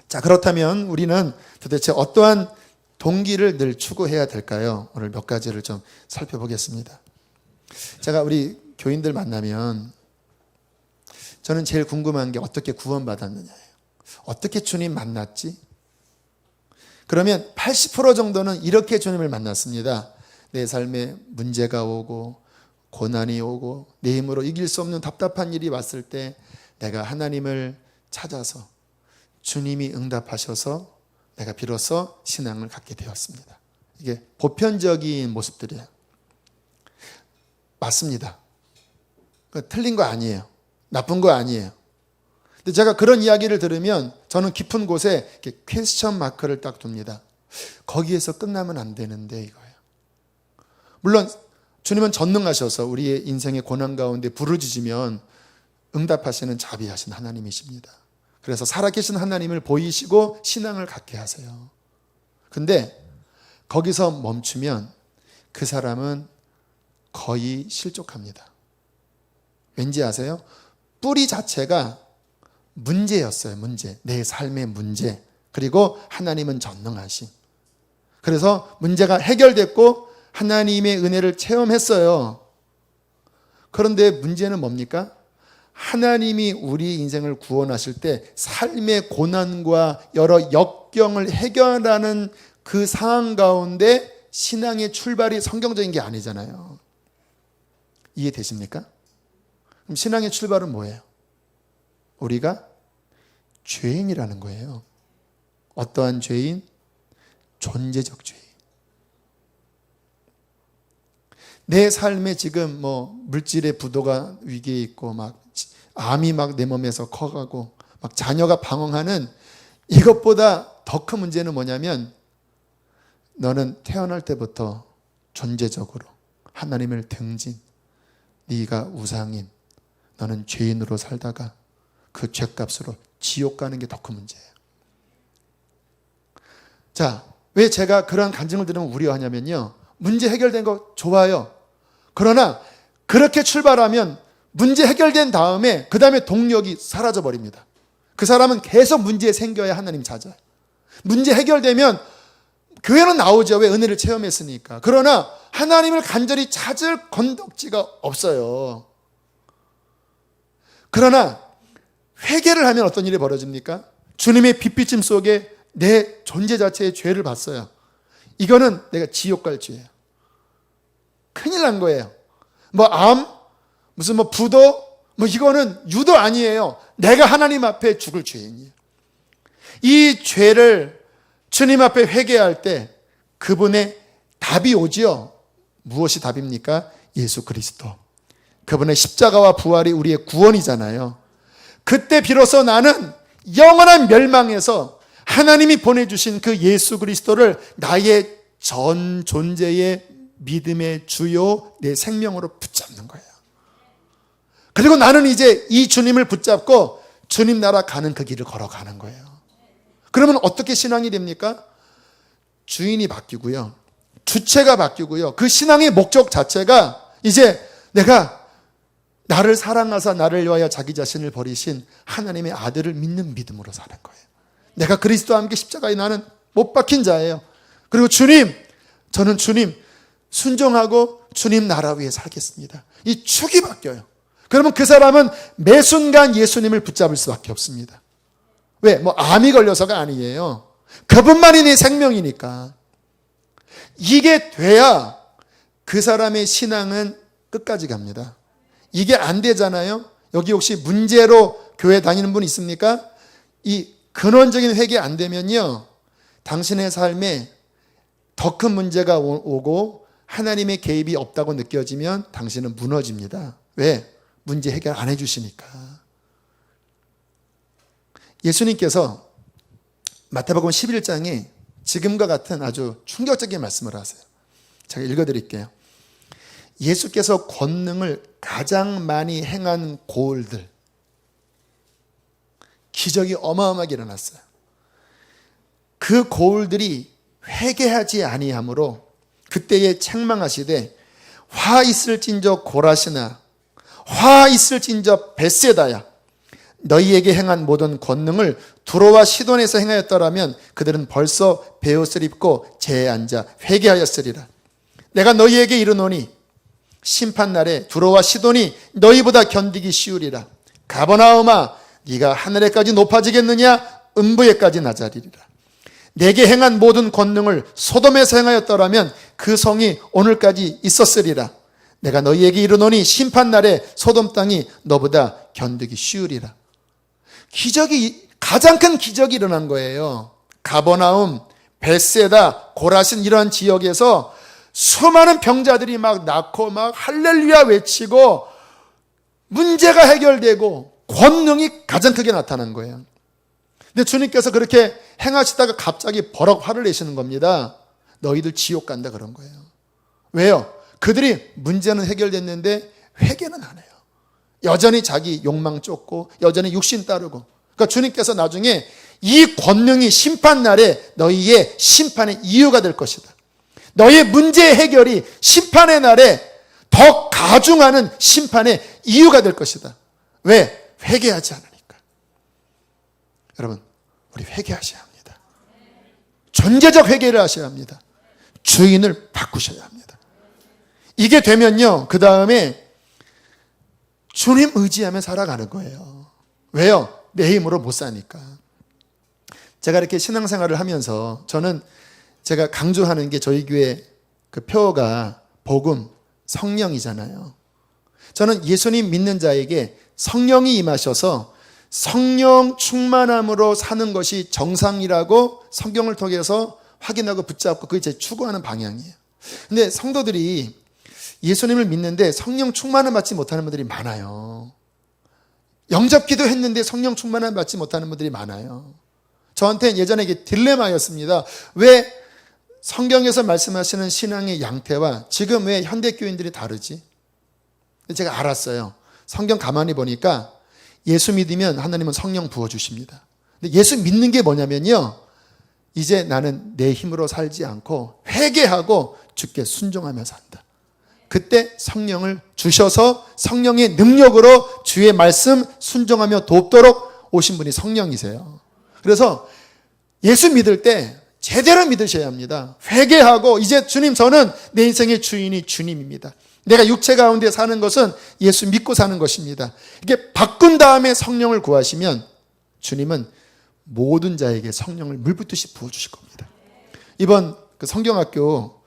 자 그렇다면 우리는 도대체 어떠한 동기를 늘 추구해야 될까요? 오늘 몇 가지를 좀 살펴보겠습니다. 제가 우리 교인들 만나면 저는 제일 궁금한 게 어떻게 구원받았느냐예요. 어떻게 주님 만났지? 그러면 80% 정도는 이렇게 주님을 만났습니다. 내 삶에 문제가 오고 고난이 오고 내 힘으로 이길 수 없는 답답한 일이 왔을 때 내가 하나님을 찾아서 주님이 응답하셔서 내가 비로소 신앙을 갖게 되었습니다. 이게 보편적인 모습들이에요. 맞습니다. 틀린 거 아니에요. 나쁜 거 아니에요. 근데 제가 그런 이야기를 들으면 저는 깊은 곳에 이렇게 퀘스천 마크를 딱 둡니다. 거기에서 끝나면 안 되는데 이거예요. 물론 주님은 전능하셔서 우리의 인생의 고난 가운데 부르짖으면 응답하시는 자비하신 하나님이십니다. 그래서 살아계신 하나님을 보이시고 신앙을 갖게 하세요. 근데 거기서 멈추면 그 사람은 거의 실족합니다. 왠지 아세요? 뿌리 자체가 문제였어요. 문제. 내 삶의 문제. 그리고 하나님은 전능하심. 그래서 문제가 해결됐고 하나님의 은혜를 체험했어요. 그런데 문제는 뭡니까? 하나님이 우리 인생을 구원하실 때 삶의 고난과 여러 역경을 해결하는 그 상황 가운데 신앙의 출발이 성경적인 게 아니잖아요. 이해되십니까? 그럼 신앙의 출발은 뭐예요? 우리가 죄인이라는 거예요. 어떠한 죄인? 존재적 죄인. 내 삶에 지금 물질의 부도가 위기에 있고 막 암이 막 내 몸에서 커가고 막 자녀가 방황하는 이것보다 더 큰 문제는 뭐냐면 너는 태어날 때부터 존재적으로 하나님을 등진, 네가 우상인, 너는 죄인으로 살다가 그 죄값으로 지옥 가는 게 더 큰 문제예요. 자, 왜 제가 그런 간증을 들으면 우려하냐면요, 문제 해결된 거 좋아요. 그러나 그렇게 출발하면 문제 해결된 다음에 그 다음에 동력이 사라져 버립니다. 그 사람은 계속 문제 생겨야 하나님 찾아요. 문제 해결되면 교회는 나오죠. 왜? 은혜를 체험했으니까. 그러나 하나님을 간절히 찾을 건덕지가 없어요. 그러나 회개를 하면 어떤 일이 벌어집니까? 주님의 빛비침 속에 내 존재 자체의 죄를 봤어요. 이거는 내가 지옥 갈 죄예요. 큰일 난 거예요. 암, 무슨 부도, 이거는 유도 아니에요. 내가 하나님 앞에 죽을 죄인이에요. 이 죄를 주님 앞에 회개할 때 그분의 답이 오지요. 무엇이 답입니까? 예수 그리스도. 그분의 십자가와 부활이 우리의 구원이잖아요. 그때 비로소 나는 영원한 멸망에서 하나님이 보내주신 그 예수 그리스도를 나의 전 존재의 믿음의 주요 내 생명으로 붙잡는 거예요. 그리고 나는 이제 이 주님을 붙잡고 주님 나라 가는 그 길을 걸어가는 거예요. 그러면 어떻게 신앙이 됩니까? 주인이 바뀌고요. 주체가 바뀌고요. 그 신앙의 목적 자체가 이제 내가 나를 사랑하사 나를 위하여 자기 자신을 버리신 하나님의 아들을 믿는 믿음으로 사는 거예요. 내가 그리스도와 함께 십자가에 나는 못 박힌 자예요. 그리고 주님, 저는 주님 순종하고 주님 나라 위에 살겠습니다. 이 축이 바뀌어요. 그러면 그 사람은 매 순간 예수님을 붙잡을 수밖에 없습니다. 왜? 암이 걸려서가 아니에요. 그분만이 내 생명이니까. 이게 돼야 그 사람의 신앙은 끝까지 갑니다. 이게 안 되잖아요. 여기 혹시 문제로 교회 다니는 분 있습니까? 이 근원적인 회개 안 되면요, 당신의 삶에 더 큰 문제가 오고 하나님의 개입이 없다고 느껴지면 당신은 무너집니다. 왜? 문제 해결 안 해주시니까. 예수님께서 마태복음 11장에 지금과 같은 아주 충격적인 말씀을 하세요. 제가 읽어드릴게요. 예수께서 권능을 가장 많이 행한 고을들, 기적이 어마어마하게 일어났어요. 그 고을들이 회개하지 아니하므로 그때에 책망하시되 화 있을진저 고라시나 화 있을진저 벳세다야, 너희에게 행한 모든 권능을 두로와 시돈에서 행하였더라면 그들은 벌써 베옷을 입고 재에 앉아 회개하였으리라. 내가 너희에게 이르노니 심판날에 두로와 시돈이 너희보다 견디기 쉬우리라. 가버나움아, 네가 하늘에까지 높아지겠느냐? 음부에까지 낮아리리라. 내게 행한 모든 권능을 소돔에서 행하였더라면 그 성이 오늘까지 있었으리라. 내가 너희에게 이르노니 심판날에 소돔 땅이 너보다 견디기 쉬우리라. 기적이, 가장 큰 기적이 일어난 거예요. 가버나움, 벳세다, 고라신 이런 지역에서 수많은 병자들이 막 낫고 막 할렐루야 외치고 문제가 해결되고 권능이 가장 크게 나타난 거예요. 근데 주님께서 그렇게 행하시다가 갑자기 버럭 화를 내시는 겁니다. 너희들 지옥 간다 그런 거예요. 왜요? 그들이 문제는 해결됐는데 회개는 안 해요. 여전히 자기 욕망 쫓고 여전히 육신 따르고. 그러니까 주님께서 나중에 이 권능이 심판날에 너희의 심판의 이유가 될 것이다. 너희의 문제 해결이 심판의 날에 더 가중하는 심판의 이유가 될 것이다. 왜? 회개하지 않으니까. 여러분, 우리 회개하셔야 합니다. 존재적 회개를 하셔야 합니다. 주인을 바꾸셔야 합니다. 이게 되면요, 그 다음에 주님 의지하며 살아가는 거예요. 왜요? 내 힘으로 못 사니까. 제가 이렇게 신앙생활을 하면서 저는 제가 강조하는 게 저희 교회 그 표어가 복음, 성령이잖아요. 저는 예수님 믿는 자에게 성령이 임하셔서 성령 충만함으로 사는 것이 정상이라고 성경을 통해서 확인하고 붙잡고 그게 제 추구하는 방향이에요. 근데 성도들이 예수님을 믿는데 성령 충만을 받지 못하는 분들이 많아요. 영접기도 했는데 성령 충만을 받지 못하는 분들이 많아요. 저한테 예전에 이게 딜레마였습니다. 왜 성경에서 말씀하시는 신앙의 양태와 지금 왜 현대교인들이 다르지? 제가 알았어요. 성경 가만히 보니까 예수 믿으면 하나님은 성령 부어주십니다. 근데 예수 믿는 게 뭐냐면요, 이제 나는 내 힘으로 살지 않고 회개하고 주께 순종하며 산다. 그때 성령을 주셔서 성령의 능력으로 주의 말씀 순종하며 돕도록 오신 분이 성령이세요. 그래서 예수 믿을 때 제대로 믿으셔야 합니다. 회개하고 이제 주님, 저는 내 인생의 주인이 주님입니다. 내가 육체 가운데 사는 것은 예수 믿고 사는 것입니다. 이게 바꾼 다음에 성령을 구하시면 주님은 모든 자에게 성령을 물붓듯이 부어주실 겁니다. 이번 그 성경학교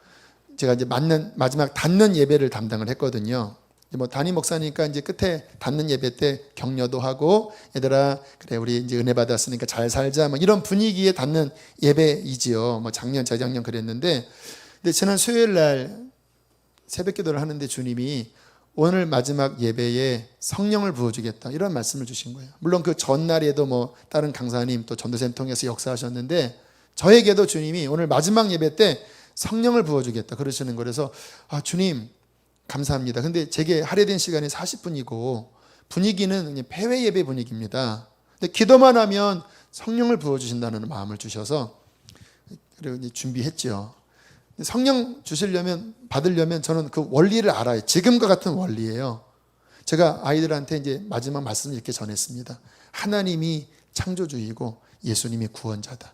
제가 이제 마지막 닫는 예배를 담당을 했거든요. 뭐 담임 목사니까 이제 끝에 닫는 예배 때 격려도 하고, 얘들아 그래 우리 이제 은혜 받았으니까 잘 살자, 뭐 이런 분위기에 닫는 예배이지요. 뭐 작년 재작년 그랬는데, 근데 지난 수요일 날 새벽 기도를 하는데 주님이 오늘 마지막 예배에 성령을 부어주겠다 이런 말씀을 주신 거예요. 물론 그 전날에도 뭐 다른 강사님 또 전도사님 통해서 역사하셨는데 저에게도 주님이 오늘 마지막 예배 때 성령을 부어주겠다 그러시는 거라서 주님 감사합니다. 근데 제게 할애된 시간이 40분이고 분위기는 그냥 폐회 예배 분위기입니다. 근데 기도만 하면 성령을 부어주신다는 마음을 주셔서 그리고 이제 준비했죠. 성령 받으려면 저는 그 원리를 알아요. 지금과 같은 원리예요. 제가 아이들한테 이제 마지막 말씀을 이렇게 전했습니다. 하나님이 창조주이고 예수님이 구원자다.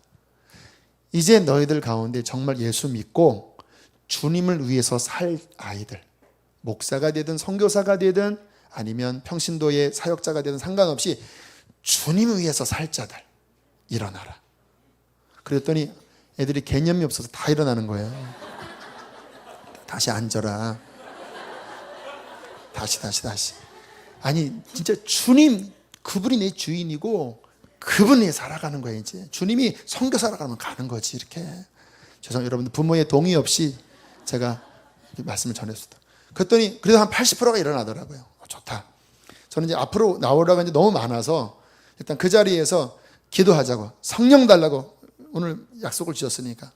이제 너희들 가운데 정말 예수 믿고 주님을 위해서 살 아이들, 목사가 되든 선교사가 되든 아니면 평신도의 사역자가 되든 상관없이 주님을 위해서 살 자들 일어나라. 그랬더니 애들이 개념이 없어서 다 일어나는 거예요. 다시 앉아라. 다시. 아니 진짜 주님, 그분이 내 주인이고 그분이 살아가는 거예요. 이제 주님이 선교사로 가는 거지. 이렇게 여러분들 부모의 동의 없이 제가 말씀을 전했습니다. 그랬더니 그래도 한 80%가 일어나더라고요. 좋다. 저는 이제 앞으로 나오라고 이제 너무 많아서 일단 그 자리에서 기도하자고, 성령 달라고 오늘 약속을 주셨으니까.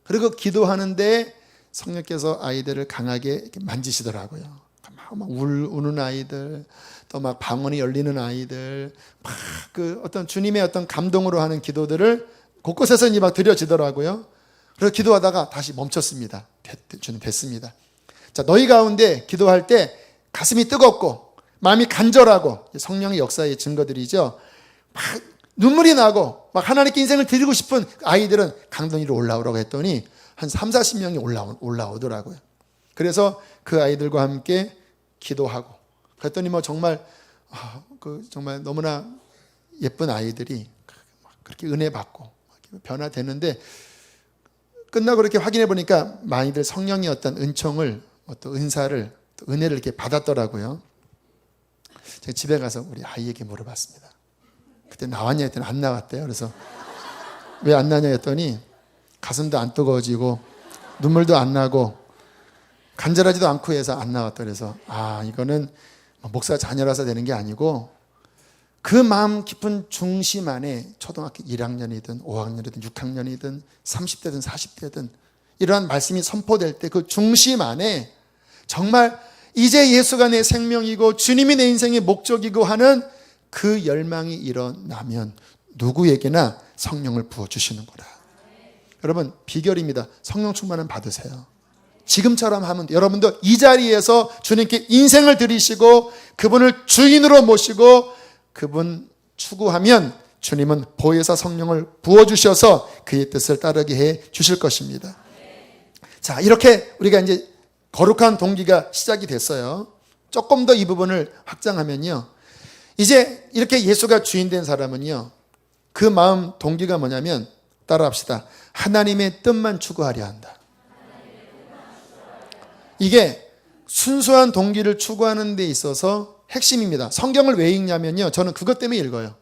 그리고 기도하는데 성령께서 아이들을 강하게 이렇게 만지시더라고요. 막 우는 아이들, 또 막 방언이 열리는 아이들, 막 그 어떤 주님의 어떤 감동으로 하는 기도들을 곳곳에서 이제 막 드려지더라고요. 그래서 기도하다가 다시 멈췄습니다. 주님 됐습니다. 자, 너희 가운데 기도할 때 가슴이 뜨겁고 마음이 간절하고, 성령의 역사의 증거들이죠. 막 눈물이 나고 막 하나님께 인생을 드리고 싶은 아이들은 강동 위로 올라오라고 했더니 한 30-40명이 올라오더라고요. 그래서 그 아이들과 함께 기도하고 그랬더니 뭐 정말 정말 너무나 예쁜 아이들이 그렇게 은혜 받고 변화되는데, 끝나고 이렇게 확인해 보니까 많이들 성령의 어떤 은총을, 어떤 은사를, 은혜를 이렇게 받았더라고요. 제가 집에 가서 우리 아이에게 물어봤습니다. 그때 나왔냐 했더니 안 나왔대요. 그래서 왜 안 나냐 했더니 가슴도 안 뜨거워지고 눈물도 안 나고 간절하지도 않고 해서 안 나왔다. 그래서 이거는 목사 자녀라서 되는 게 아니고 그 마음 깊은 중심 안에 초등학교 1학년이든 5학년이든 6학년이든 30대든 40대든 이러한 말씀이 선포될 때 그 중심 안에 정말 이제 예수가 내 생명이고 주님이 내 인생의 목적이고 하는 그 열망이 일어나면 누구에게나 성령을 부어주시는 거라. 여러분 비결입니다. 성령 충만은 받으세요. 지금처럼 하면 돼요. 여러분도 이 자리에서 주님께 인생을 드리시고 그분을 주인으로 모시고 그분 추구하면 주님은 보혜사 성령을 부어주셔서 그의 뜻을 따르게 해 주실 것입니다. 자, 이렇게 우리가 이제 거룩한 동기가 시작이 됐어요. 조금 더 이 부분을 확장하면요, 이제 이렇게 예수가 주인 된 사람은요, 그 마음 동기가 뭐냐면, 따라합시다. 하나님의 뜻만 추구하려 한다. 이게 순수한 동기를 추구하는 데 있어서 핵심입니다. 성경을 왜 읽냐면요, 저는 그것 때문에 읽어요.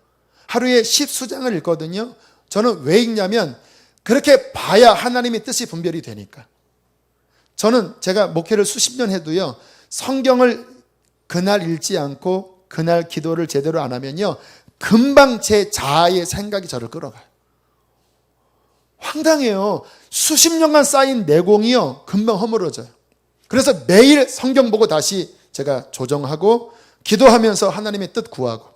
하루에 10수장을 읽거든요. 저는 왜 읽냐면 그렇게 봐야 하나님의 뜻이 분별이 되니까. 저는 제가 목회를 수십 년 해도요, 성경을 그날 읽지 않고 그날 기도를 제대로 안 하면요, 금방 제 자아의 생각이 저를 끌어가요. 황당해요. 수십 년간 쌓인 내공이요, 금방 허물어져요. 그래서 매일 성경 보고 다시 제가 조정하고 기도하면서 하나님의 뜻 구하고.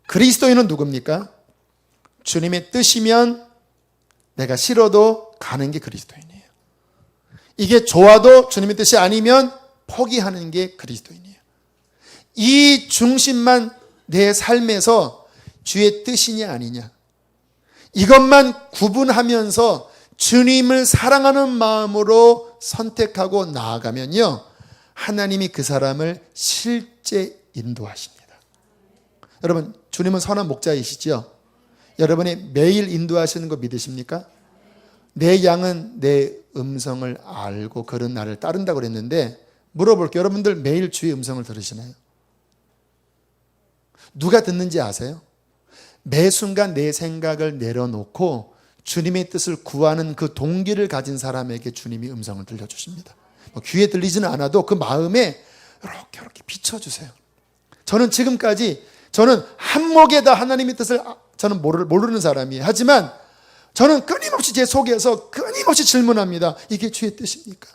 그리스도인은 누굽니까? 주님의 뜻이면 내가 싫어도 가는 게 그리스도인이에요. 이게 좋아도 주님의 뜻이 아니면 포기하는 게 그리스도인이에요. 이 중심만 내 삶에서 주의 뜻이냐 아니냐, 이것만 구분하면서 주님을 사랑하는 마음으로 선택하고 나아가면요, 하나님이 그 사람을 실제 인도하십니다. 여러분, 주님은 선한 목자이시죠? 여러분이 매일 인도하시는 거 믿으십니까? 내 양은 내 음성을 알고 그런 나를 따른다고 그랬는데, 물어볼게요. 여러분들 매일 주의 음성을 들으시나요? 누가 듣는지 아세요? 매 순간 내 생각을 내려놓고 주님의 뜻을 구하는 그 동기를 가진 사람에게 주님이 음성을 들려주십니다. 귀에 들리지는 않아도 그 마음에 이렇게 비춰주세요. 저는 지금까지 저는 한목에다 하나님의 뜻을 저는 모르는 사람이에요. 하지만 저는 끊임없이 제 속에서 끊임없이 질문합니다. 이게 주의 뜻입니까?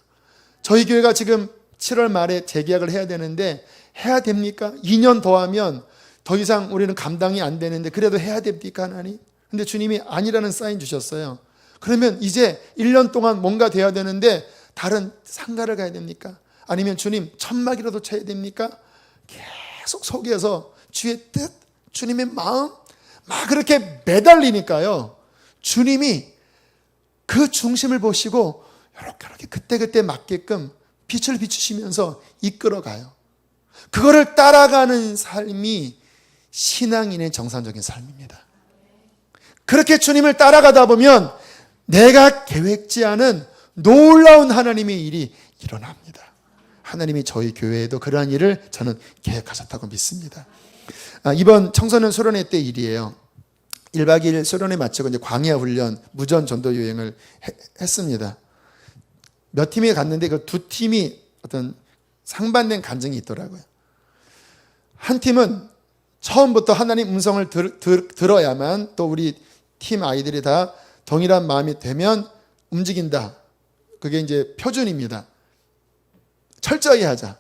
저희 교회가 지금 7월 말에 재계약을 해야 되는데 해야 됩니까? 2년 더 하면 더 이상 우리는 감당이 안 되는데 그래도 해야 됩니까, 하나님? 근데 주님이 아니라는 사인 주셨어요. 그러면 이제 1년 동안 뭔가 돼야 되는데 다른 상가를 가야 됩니까? 아니면 주님 천막이라도 쳐야 됩니까? 계속 속에서 주의 뜻, 주님의 마음 막 그렇게 매달리니까요, 주님이 그 중심을 보시고 이렇게 그때그때 맞게끔 빛을 비추시면서 이끌어가요. 그거를 따라가는 삶이 신앙인의 정상적인 삶입니다. 그렇게 주님을 따라가다 보면 내가 계획지 않은 놀라운 하나님의 일이 일어납니다. 하나님이 저희 교회에도 그러한 일을 저는 계획하셨다고 믿습니다. 이번 청소년 수련회 때 일이에요. 1박 2일 수련회 마치고 이제 광야 훈련, 무전 전도 여행을 했습니다. 몇 팀이 갔는데 그 두 팀이 어떤 상반된 간증이 있더라고요. 한 팀은 처음부터 하나님 음성을 들어야만 또 우리 팀 아이들이 다 동일한 마음이 되면 움직인다. 그게 이제 표준입니다. 철저히 하자.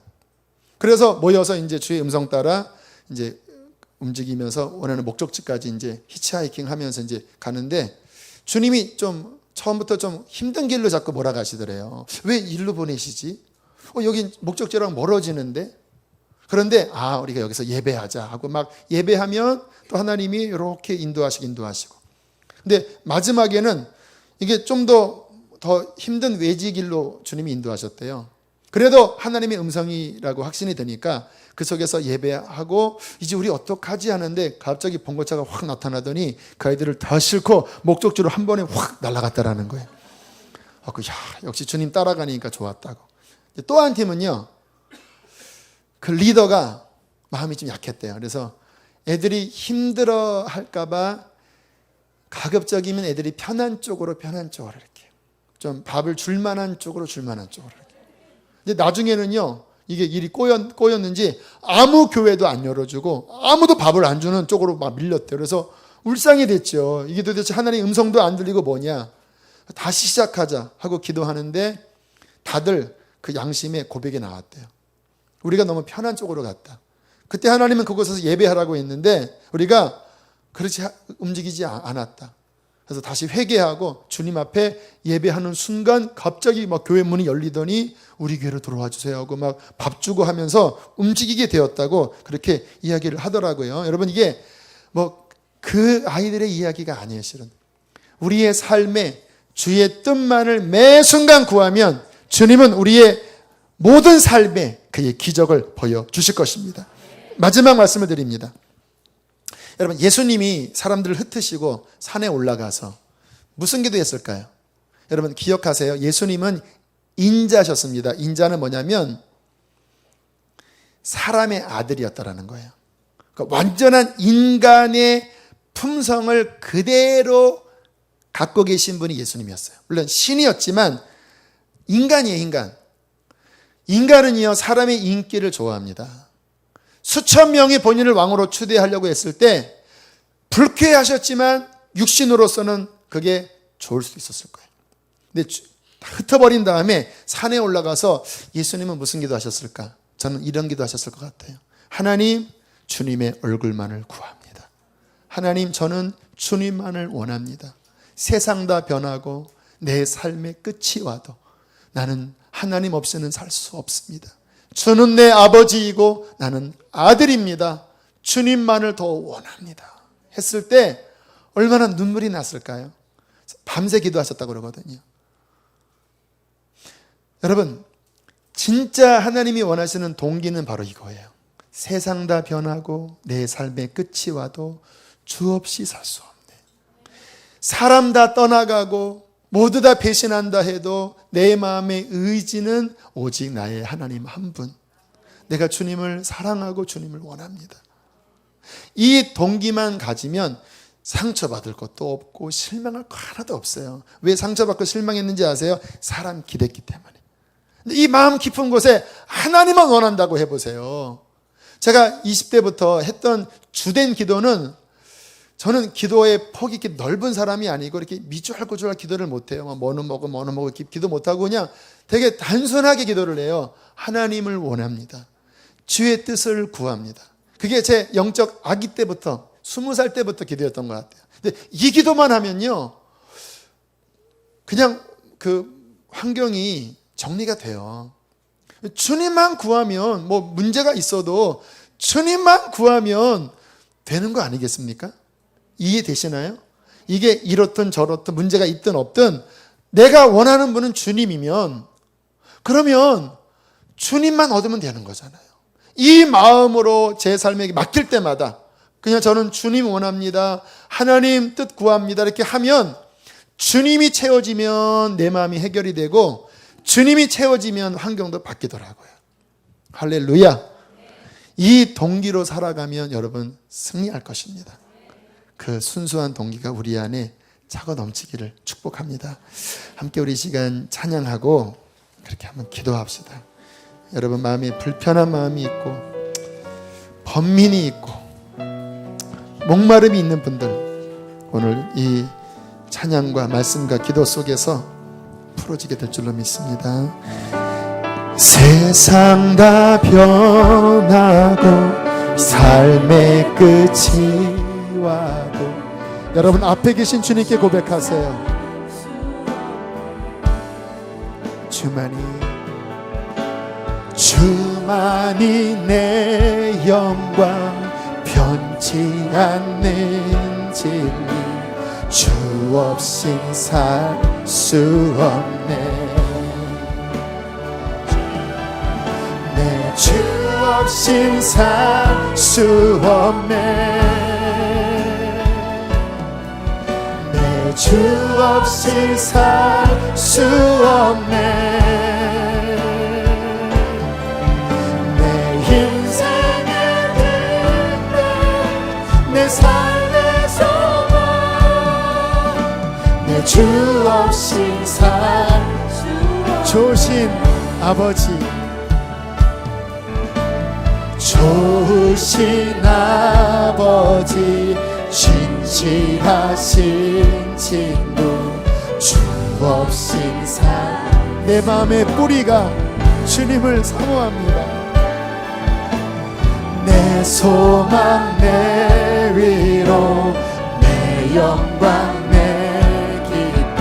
그래서 모여서 이제 주의 음성 따라 이제 움직이면서 원하는 목적지까지 이제 히치하이킹 하면서 이제 가는데, 주님이 좀 처음부터 좀 힘든 길로 자꾸 몰아가시더래요. 왜 일로 보내시지? 여기 목적지랑 멀어지는데? 그런데 우리가 여기서 예배하자 하고 막 예배하면 또 하나님이 이렇게 인도하시고. 근데 마지막에는 이게 좀 더 힘든 외지 길로 주님이 인도하셨대요. 그래도 하나님의 음성이라고 확신이 드니까 그 속에서 예배하고 이제 우리 어떡하지 하는데 갑자기 봉고차가 확 나타나더니 그 아이들을 다 싣고 목적지로 한 번에 확 날아갔다라는 거예요. 역시 주님 따라가니까 좋았다고. 또 한 팀은요, 그 리더가 마음이 좀 약했대요. 그래서 애들이 힘들어 할까봐 가급적이면 애들이 편한 쪽으로 이렇게 좀 밥을 줄 만한 쪽으로 이렇게. 근데 나중에는요, 이게 일이 꼬였는지 아무 교회도 안 열어주고 아무도 밥을 안 주는 쪽으로 막 밀렸대요. 그래서 울상이 됐죠. 이게 도대체 하나님 음성도 안 들리고 뭐냐. 다시 시작하자 하고 기도하는데 다들 그 양심의 고백이 나왔대요. 우리가 너무 편한 쪽으로 갔다. 그때 하나님은 그곳에서 예배하라고 했는데 우리가 그렇지 움직이지 않았다. 그래서 다시 회개하고 주님 앞에 예배하는 순간 갑자기 막 교회 문이 열리더니 우리 교회로 들어와 주세요 하고 막 밥 주고 하면서 움직이게 되었다고 그렇게 이야기를 하더라고요. 여러분, 이게 뭐 그 아이들의 이야기가 아니에요. 실은 우리의 삶에 주의 뜻만을 매 순간 구하면 주님은 우리의 모든 삶에 그의 기적을 보여주실 것입니다. 마지막 말씀을 드립니다. 여러분, 예수님이 사람들을 흩으시고 산에 올라가서 무슨 기도했을까요? 여러분 기억하세요. 예수님은 인자셨습니다. 인자는 뭐냐면 사람의 아들이었다라는 거예요. 그러니까 완전한 인간의 품성을 그대로 갖고 계신 분이 예수님이었어요. 물론 신이었지만 인간이에요, 인간. 인간은요, 사람의 인기를 좋아합니다. 수천 명이 본인을 왕으로 추대하려고 했을 때 불쾌하셨지만 육신으로서는 그게 좋을 수도 있었을 거예요. 근데 흩어버린 다음에 산에 올라가서 예수님은 무슨 기도하셨을까? 저는 이런 기도하셨을 것 같아요. 하나님, 주님의 얼굴만을 구합니다. 하나님, 저는 주님만을 원합니다. 세상 다 변하고 내 삶의 끝이 와도 나는 하나님 없이는 살 수 없습니다. 주는 내 아버지이고 나는 아들입니다. 주님만을 더 원합니다. 했을 때 얼마나 눈물이 났을까요? 밤새 기도하셨다고 그러거든요. 여러분, 진짜 하나님이 원하시는 동기는 바로 이거예요. 세상 다 변하고 내 삶의 끝이 와도 주 없이 살 수 없네. 사람 다 떠나가고 모두 다 배신한다 해도 내 마음의 의지는 오직 나의 하나님 한 분. 내가 주님을 사랑하고 주님을 원합니다. 이 동기만 가지면 상처받을 것도 없고 실망할 거 하나도 없어요. 왜 상처받고 실망했는지 아세요? 사람 기댔기 때문에. 이 마음 깊은 곳에 하나님만 원한다고 해보세요. 제가 20대부터 했던 주된 기도는, 저는 기도의 폭이 이렇게 넓은 사람이 아니고 이렇게 미주알고주알 기도를 못해요. 뭐는 먹고 이렇게 기도 못하고 그냥 되게 단순하게 기도를 해요. 하나님을 원합니다. 주의 뜻을 구합니다. 그게 제 영적 아기 때부터 20살 때부터 기도였던 것 같아요. 근데 이 기도만 하면요, 그냥 그 환경이 정리가 돼요. 주님만 구하면, 뭐 문제가 있어도 주님만 구하면 되는 거 아니겠습니까? 이해되시나요? 이게 이렇든 저렇든 문제가 있든 없든 내가 원하는 분은 주님이면, 그러면 주님만 얻으면 되는 거잖아요. 이 마음으로 제 삶에 맡길 때마다 그냥 저는 주님 원합니다, 하나님 뜻 구합니다 이렇게 하면 주님이 채워지면 내 마음이 해결이 되고 주님이 채워지면 환경도 바뀌더라고요. 할렐루야. 이 동기로 살아가면 여러분 승리할 것입니다. 그 순수한 동기가 우리 안에 차고 넘치기를 축복합니다. 함께 우리 시간 찬양하고 그렇게 한번 기도합시다. 여러분 마음에 불편한 마음이 있고 번민이 있고 목마름이 있는 분들, 오늘 이 찬양과 말씀과 기도 속에서 풀어지게 될 줄로 믿습니다. 세상 다 변하고 삶의 끝이 와도, 여러분 앞에 계신 주님께 고백하세요. 주만이 내 영광, 변치 않는 진리, 주 없인 살 수 없네. 내 주 없인 살 수 없네. 내 주 없인 살 수 없네. 내 삶의 소망, 내 주 없인 삶, 좋으신 아버지, 좋으신 아버지, 진실하신 친구, 주 없인 삶, 내 마음의 뿌리가 주님을 사모합니다. 내 소망, 내 위로, 내 영광, 내 기쁨,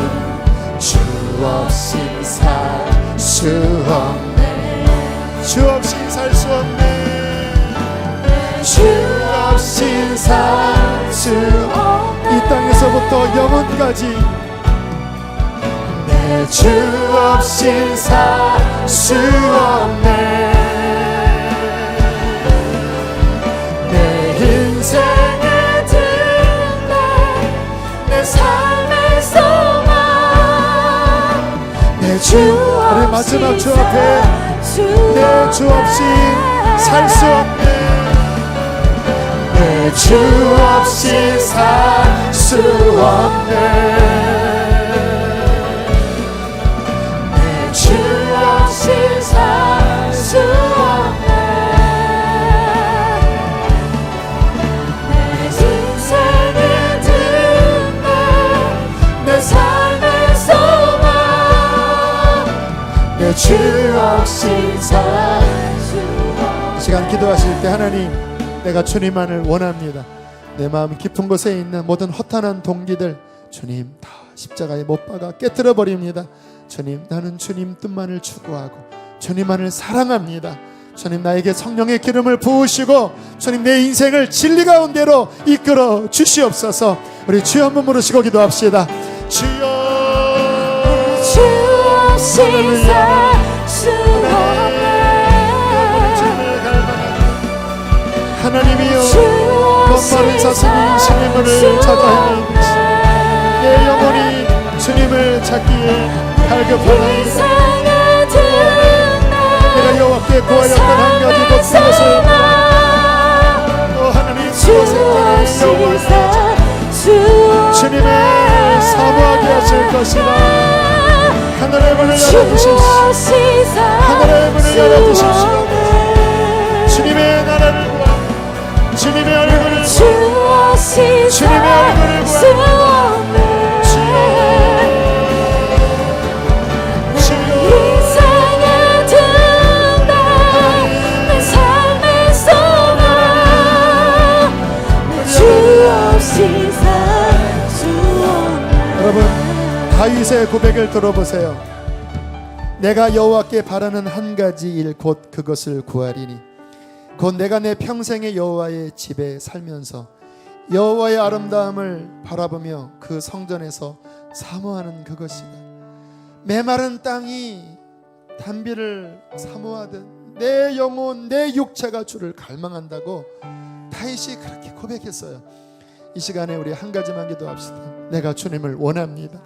주 없인 살 수 없네. 주 없인 살 수 없네. 주 없인 살 수 없네. 이 땅에서부터 영원까지 내 내 주 없이 살 수 없네. 내 인생의 등대 내 삶의 소망 내 주 우리 마지막 주 앞에 내 주 없이 살 수 없네. 내 주 없이 살 수 없네. 내 주 없이 살 수 없네. 내 인생의 등대 내 삶의 소망 내 주 없이 살 수 없네. 이 시간 기도하실 때 하나님, 내가 주님만을 원합니다. 내 마음 깊은 곳에 있는 모든 허탄한 동기들 주님 다 십자가에 못 박아 깨뜨려 버립니다. 주님, 나는 주님 뜻만을 추구하고 주님만을 사랑합니다. 주님, 나에게 성령의 기름을 부으시고 주님 내 인생을 진리 가운데로 이끌어 주시옵소서. 우리 주여 한번 부르시고 기도합시다. 주여, 주 없이 살 수 없네. 하나님이여, 목마른 사슴이 주님을 찾아 헤매는지 내 영혼이 주님을 찾기에 갈급하나이다. 내가 여호와께 구하였던 한 가지 곧 그것을 하나님, 그것을 여호와께 주님의 사모하게 하실 것이라. 하늘의 문을 열어주십시오. 하늘의 문을 열어주십시오. 주님의 나라를 구하고 주님의 얼굴을 구하고 주님의 얼굴을 구하고 인생의 등대 내 삶의 소망 내 주 없이 살 수 없네. 여러분, 다윗의 고백을 들어보세요. 내가 여호와께 바라는 한 가지 일 곧 그것을 구하리니 곧 내가 내 평생의 여호와의 집에 살면서 여호와의 아름다움을 바라보며 그 성전에서 사모하는 그것이다. 메마른 땅이 단비를 사모하듯 내 영혼 내 육체가 주를 갈망한다고 다윗이 그렇게 고백했어요. 이 시간에 우리 한 가지만 기도합시다. 내가 주님을 원합니다.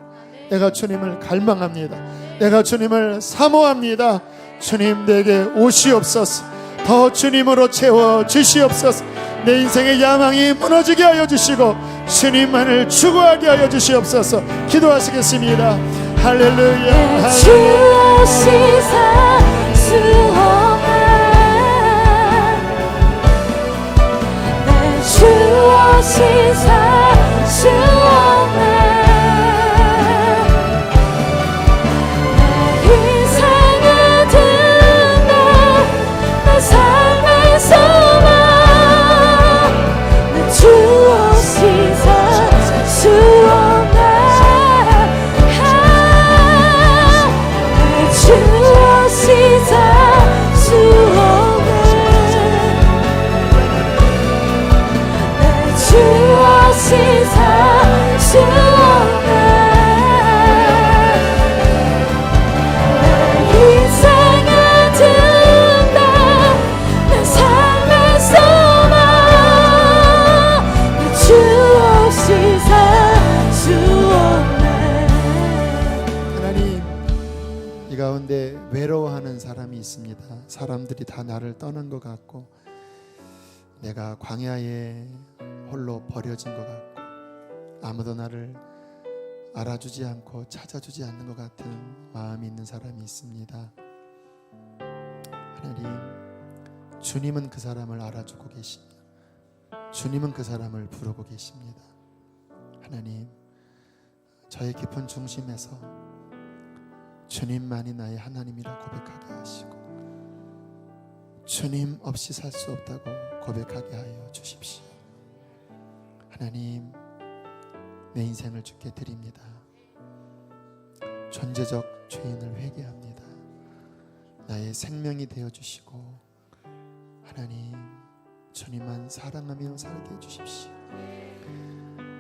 내가 주님을 갈망합니다. 내가 주님을 사모합니다. 주님, 내게 오시옵소서. 더 주님으로 채워 주시옵소서. 내 인생의 야망이 무너지게 하여 주시고 주님만을 추구하게 하여 주시옵소서. 기도하시겠습니다. 할렐루야. 주 없이 살 수 없네. 내 주 없이 살 수 없네. 내 인생의 등대 내 삶의 소망 내 주 없이 살 수 없네. 내 주 없이 살 수 없네. 내 주 없이 살 수 없네. 내 인생의 등대 내 삶의 소망 내 주 없이 살 수 없네. 하나님, 이 가운데 외로워하는 사람이 있습니다. 사람들이 다 나를 떠난 것 같고 내가 광야에 홀로 버려진 것 같고 아무도 나를 알아주지 않고 찾아주지 않는 것 같은 마음이 있는 사람이 있습니다. 하나님, 주님은 그 사람을 알아주고 계십니다. 주님은 그 사람을 부르고 계십니다. 하나님, 저의 깊은 중심에서 주님만이 나의 하나님이라 고백하게 하시고 주님 없이 살 수 없다고 고백하게 하여 주십시오. 하나님, 내 인생을 주께 드립니다. 존재적 죄인을 회개합니다. 나의 생명이 되어주시고 하나님, 주님만 사랑하며 살게 해주십시오.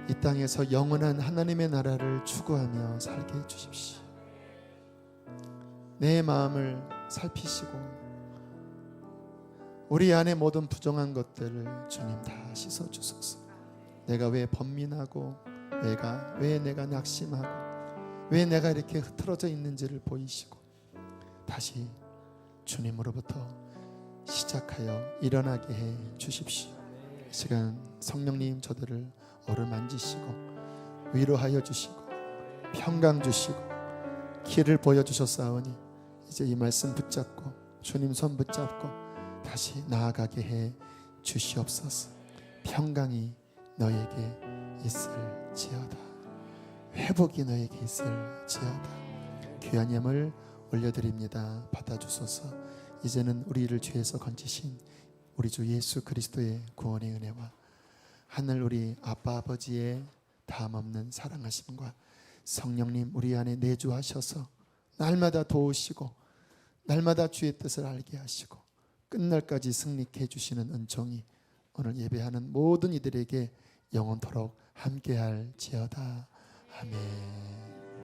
이 땅에서 영원한 하나님의 나라를 추구하며 살게 해주십시오. 내 마음을 살피시고 우리 안에 모든 부정한 것들을 주님 다 씻어주소서. 내가 왜 번민하고 왜 내가 낙심하고 왜 내가 이렇게 흐트러져 있는지를 보이시고 다시 주님으로부터 시작하여 일어나게 해 주십시오. 이 시간 성령님 저들을 어루만지시고 위로하여 주시고 평강 주시고 길을 보여주셨사오니 이제 이 말씀 붙잡고 주님 손 붙잡고 다시 나아가게 해 주시옵소서. 평강이 너에게 있을지어다. 회복이 너에게 있을지어다. 귀한 예물 올려드립니다. 받아주소서. 이제는 우리를 죄에서 건지신 우리 주 예수 그리스도의 구원의 은혜와 하늘 우리 아빠 아버지의 다함없는 사랑하심과 성령님 우리 안에 내주하셔서 날마다 도우시고 날마다 주의 뜻을 알게 하시고 끝날까지 승리케 해주시는 은총이 오늘 예배하는 모든 이들에게 영원토록 함께할지어다. 아멘.